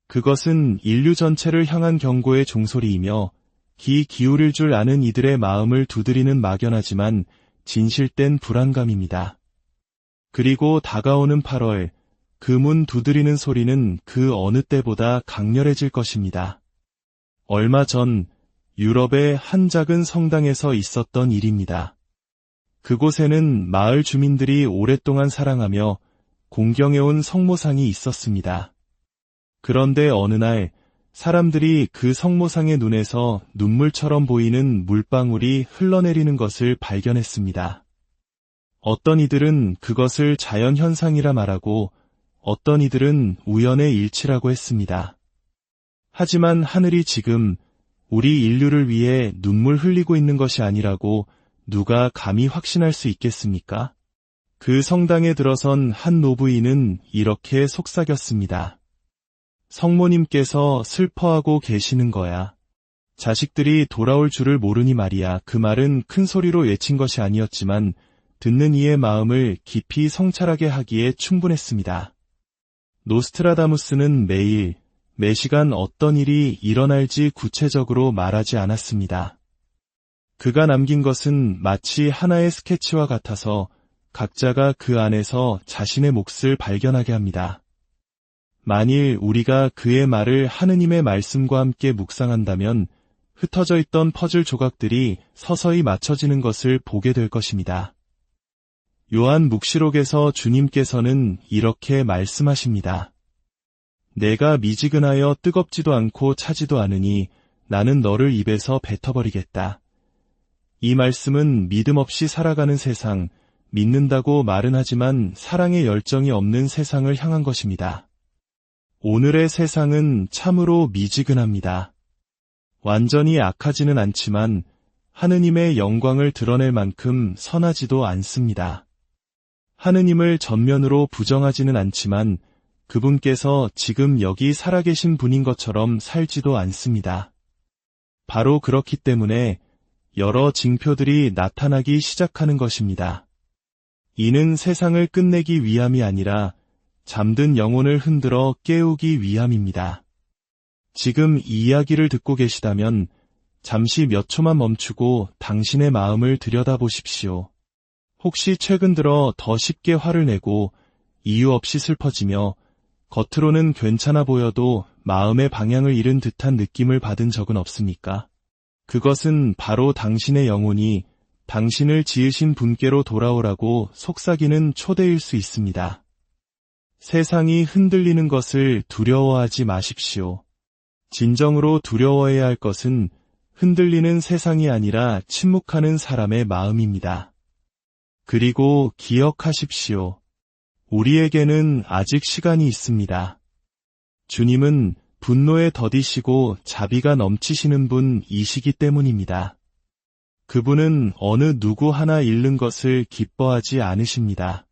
그것은 인류 전체를 향한 경고의 종소리이며 귀 기울일 줄 아는 이들의 마음을 두드리는 막연하지만 진실된 불안감입니다. 그리고 다가오는 8월, 그 문 두드리는 소리는 그 어느 때보다 강렬해질 것입니다. 얼마 전 유럽의 한 작은 성당에서 있었던 일입니다. 그곳에는 마을 주민들이 오랫동안 사랑하며 공경해온 성모상이 있었습니다. 그런데 어느 날 사람들이 그 성모상의 눈에서 눈물처럼 보이는 물방울이 흘러내리는 것을 발견했습니다. 어떤 이들은 그것을 자연현상이라 말하고 어떤 이들은 우연의 일치라고 했습니다. 하지만 하늘이 지금 우리 인류를 위해 눈물 흘리고 있는 것이 아니라고 누가 감히 확신할 수 있겠습니까? 그 성당에 들어선 한 노부인은 이렇게 속삭였습니다. 성모님께서 슬퍼하고 계시는 거야. 자식들이 돌아올 줄을 모르니 말이야. 그 말은 큰 소리로 외친 것이 아니었지만 듣는 이의 마음을 깊이 성찰하게 하기에 충분했습니다. 노스트라다무스는 매일, 매시간 어떤 일이 일어날지 구체적으로 말하지 않았습니다. 그가 남긴 것은 마치 하나의 스케치와 같아서 각자가 그 안에서 자신의 몫을 발견하게 합니다. 만일 우리가 그의 말을 하느님의 말씀과 함께 묵상한다면 흩어져 있던 퍼즐 조각들이 서서히 맞춰지는 것을 보게 될 것입니다. 요한 묵시록에서 주님께서는 이렇게 말씀하십니다. 내가 미지근하여 뜨겁지도 않고 차지도 않으니 나는 너를 입에서 뱉어버리겠다. 이 말씀은 믿음 없이 살아가는 세상, 믿는다고 말은 하지만 사랑의 열정이 없는 세상을 향한 것입니다. 오늘의 세상은 참으로 미지근합니다. 완전히 악하지는 않지만 하느님의 영광을 드러낼 만큼 선하지도 않습니다. 하느님을 전면으로 부정하지는 않지만 그분께서 지금 여기 살아계신 분인 것처럼 살지도 않습니다. 바로 그렇기 때문에 여러 징표들이 나타나기 시작하는 것입니다. 이는 세상을 끝내기 위함이 아니라 잠든 영혼을 흔들어 깨우기 위함입니다. 지금 이 이야기를 듣고 계시다면 잠시 몇 초만 멈추고 당신의 마음을 들여다보십시오. 혹시 최근 들어 더 쉽게 화를 내고 이유 없이 슬퍼지며 겉으로는 괜찮아 보여도 마음의 방향을 잃은 듯한 느낌을 받은 적은 없습니까? 그것은 바로 당신의 영혼이 당신을 지으신 분께로 돌아오라고 속삭이는 초대일 수 있습니다. 세상이 흔들리는 것을 두려워하지 마십시오. 진정으로 두려워해야 할 것은 흔들리는 세상이 아니라 침묵하는 사람의 마음입니다. 그리고 기억하십시오. 우리에게는 아직 시간이 있습니다. 주님은 분노에 더디시고 자비가 넘치시는 분이시기 때문입니다. 그분은 어느 누구 하나 잃는 것을 기뻐하지 않으십니다.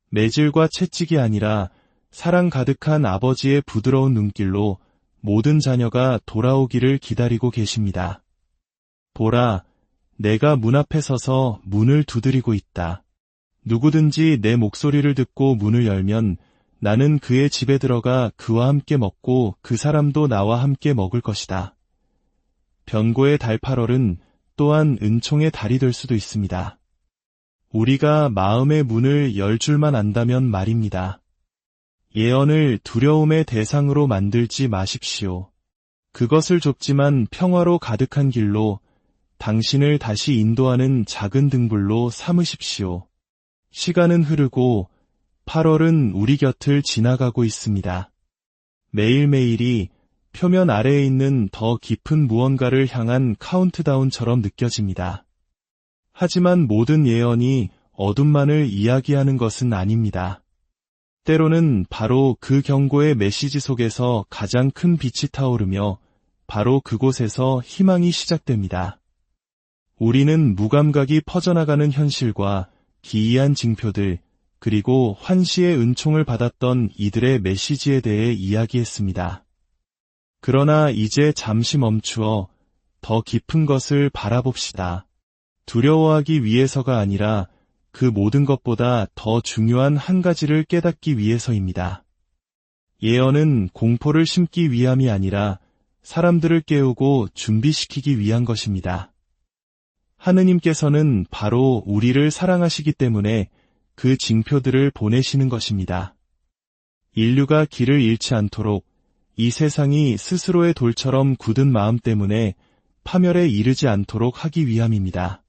매질과 채찍이 아니라 사랑 가득한 아버지의 부드러운 눈길로 모든 자녀가 돌아오기를 기다리고 계십니다. 보라, 내가 문 앞에 서서 문을 두드리고 있다. 누구든지 내 목소리를 듣고 문을 열면 나는 그의 집에 들어가 그와 함께 먹고 그 사람도 나와 함께 먹을 것이다. 변고의 달 8월은 또한 은총의 달이 될 수도 있습니다. 우리가 마음의 문을 열 줄만 안다면 말입니다. 예언을 두려움의 대상으로 만들지 마십시오. 그것을 좁지만 평화로 가득한 길로 당신을 다시 인도하는 작은 등불로 삼으십시오. 시간은 흐르고 8월은 우리 곁을 지나가고 있습니다. 매일매일이 표면 아래에 있는 더 깊은 무언가를 향한 카운트다운처럼 느껴집니다. 하지만 모든 예언이 어둠만을 이야기하는 것은 아닙니다. 때로는 바로 그 경고의 메시지 속에서 가장 큰 빛이 타오르며 바로 그곳에서 희망이 시작됩니다. 우리는 무감각이 퍼져나가는 현실과 기이한 징표들, 그리고 환시의 은총을 받았던 이들의 메시지에 대해 이야기했습니다. 그러나 이제 잠시 멈추어 더 깊은 것을 바라봅시다. 두려워하기 위해서가 아니라 그 모든 것보다 더 중요한 한 가지를 깨닫기 위해서입니다. 예언은 공포를 심기 위함이 아니라 사람들을 깨우고 준비시키기 위한 것입니다. 하느님께서는 바로 우리를 사랑하시기 때문에 그 징표들을 보내시는 것입니다. 인류가 길을 잃지 않도록 이 세상이 스스로의 돌처럼 굳은 마음 때문에 파멸에 이르지 않도록 하기 위함입니다.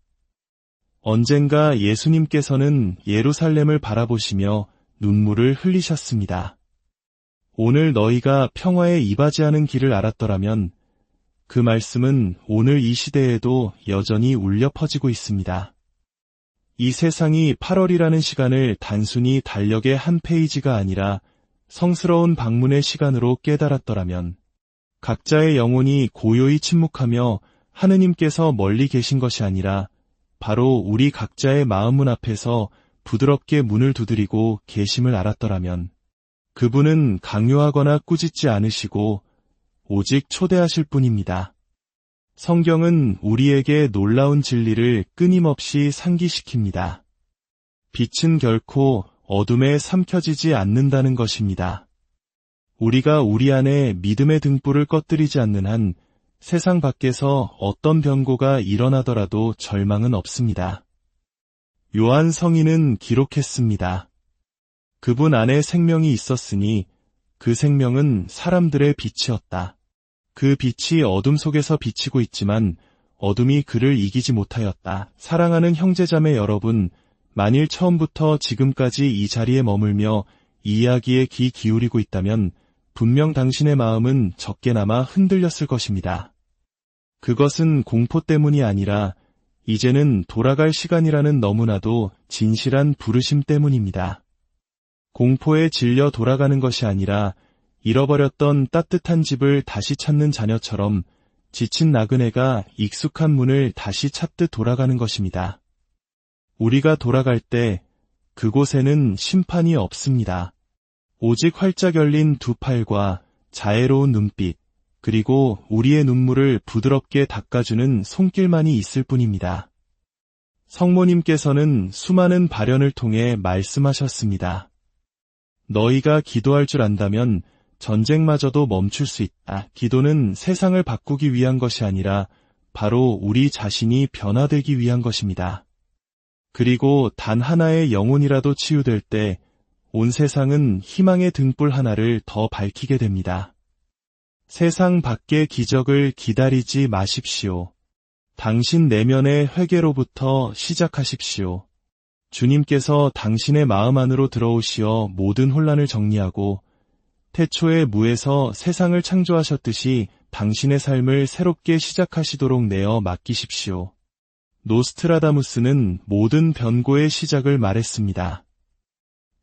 언젠가 예수님께서는 예루살렘을 바라보시며 눈물을 흘리셨습니다. 오늘 너희가 평화에 이바지하는 길을 알았더라면 그 말씀은 오늘 이 시대에도 여전히 울려 퍼지고 있습니다. 이 세상이 8월이라는 시간을 단순히 달력의 한 페이지가 아니라 성스러운 방문의 시간으로 깨달았더라면 각자의 영혼이 고요히 침묵하며 하느님께서 멀리 계신 것이 아니라 바로 우리 각자의 마음문 앞에서 부드럽게 문을 두드리고 계심을 알았더라면 그분은 강요하거나 꾸짖지 않으시고 오직 초대하실 뿐입니다. 성경은 우리에게 놀라운 진리를 끊임없이 상기시킵니다. 빛은 결코 어둠에 삼켜지지 않는다는 것입니다. 우리가 우리 안에 믿음의 등불을 꺼뜨리지 않는 한 세상 밖에서 어떤 변고가 일어나더라도 절망은 없습니다. 요한 성인은 기록했습니다. 그분 안에 생명이 있었으니 그 생명은 사람들의 빛이었다. 그 빛이 어둠 속에서 비치고 있지만 어둠이 그를 이기지 못하였다. 사랑하는 형제자매 여러분, 만일 처음부터 지금까지 이 자리에 머물며 이 이야기에 귀 기울이고 있다면 분명 당신의 마음은 적게나마 흔들렸을 것입니다. 그것은 공포 때문이 아니라 이제는 돌아갈 시간이라는 너무나도 진실한 부르심 때문입니다. 공포에 질려 돌아가는 것이 아니라 잃어버렸던 따뜻한 집을 다시 찾는 자녀처럼 지친 나그네가 익숙한 문을 다시 찾듯 돌아가는 것입니다. 우리가 돌아갈 때 그곳에는 심판이 없습니다. 오직 활짝 열린 두 팔과 자애로운 눈빛, 그리고 우리의 눈물을 부드럽게 닦아주는 손길만이 있을 뿐입니다. 성모님께서는 수많은 발현을 통해 말씀하셨습니다. 너희가 기도할 줄 안다면 전쟁마저도 멈출 수 있다. 기도는 세상을 바꾸기 위한 것이 아니라 바로 우리 자신이 변화되기 위한 것입니다. 그리고 단 하나의 영혼이라도 치유될 때 온 세상은 희망의 등불 하나를 더 밝히게 됩니다. 세상 밖의 기적을 기다리지 마십시오. 당신 내면의 회개로부터 시작하십시오. 주님께서 당신의 마음 안으로 들어오시어 모든 혼란을 정리하고 태초의 무에서 세상을 창조하셨듯이 당신의 삶을 새롭게 시작하시도록 내어 맡기십시오. 노스트라다무스는 모든 변고의 시작을 말했습니다.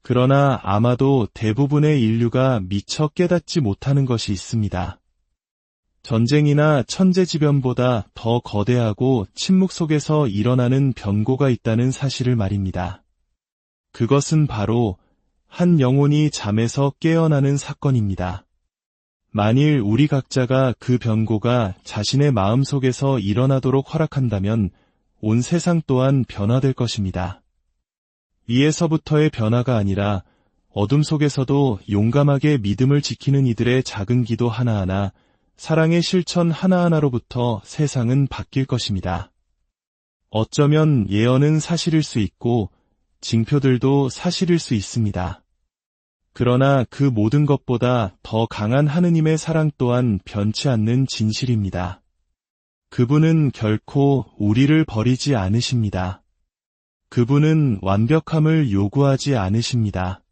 그러나 아마도 대부분의 인류가 미처 깨닫지 못하는 것이 있습니다. 전쟁이나 천재지변보다 더 거대하고 침묵 속에서 일어나는 변고가 있다는 사실을 말입니다. 그것은 바로 한 영혼이 잠에서 깨어나는 사건입니다. 만일 우리 각자가 그 변고가 자신의 마음속에서 일어나도록 허락한다면 온 세상 또한 변화될 것입니다. 위에서부터의 변화가 아니라 어둠 속에서도 용감하게 믿음을 지키는 이들의 작은 기도 하나하나, 사랑의 실천 하나하나로부터 세상은 바뀔 것입니다. 어쩌면 예언은 사실일 수 있고 징표들도 사실일 수 있습니다. 그러나 그 모든 것보다 더 강한 하느님의 사랑 또한 변치 않는 진실입니다. 그분은 결코 우리를 버리지 않으십니다. 그분은 완벽함을 요구하지 않으십니다.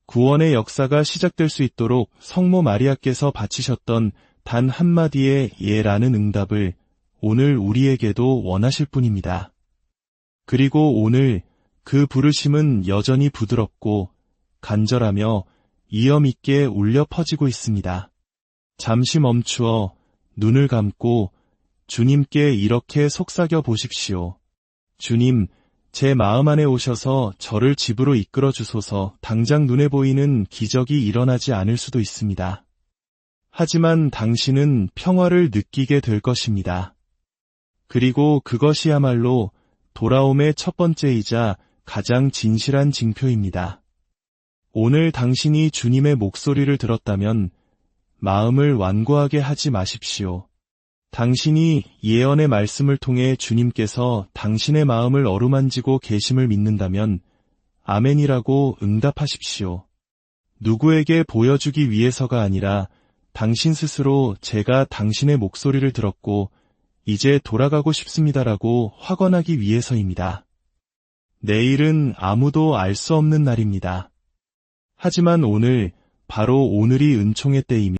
구원의 역사가 시작될 수 있도록 성모 마리아께서 바치셨던 단 한마디의 예라는 응답을 오늘 우리에게도 원하실 뿐입니다. 그리고 오늘 그 부르심은 여전히 부드럽고 간절하며 이엄 있게 울려 퍼지고 있습니다. 잠시 멈추어 눈을 감고 주님께 이렇게 속삭여 보십시오. 주님, 제 마음 안에 오셔서 저를 집으로 이끌어 주소서. 당장 눈에 보이는 기적이 일어나지 않을 수도 있습니다. 하지만 당신은 평화를 느끼게 될 것입니다. 그리고 그것이야말로 돌아옴의 첫 번째이자 가장 진실한 징표입니다. 오늘 당신이 주님의 목소리를 들었다면 마음을 완고하게 하지 마십시오. 당신이 예언의 말씀을 통해 주님께서 당신의 마음을 어루만지고 계심을 믿는다면 아멘이라고 응답하십시오. 누구에게 보여주기 위해서가 아니라 당신 스스로 제가 당신의 목소리를 들었고 이제 돌아가고 싶습니다라고 확언하기 위해서입니다. 내일은 아무도 알 수 없는 날입니다. 하지만 오늘, 바로 오늘이 은총의 때이며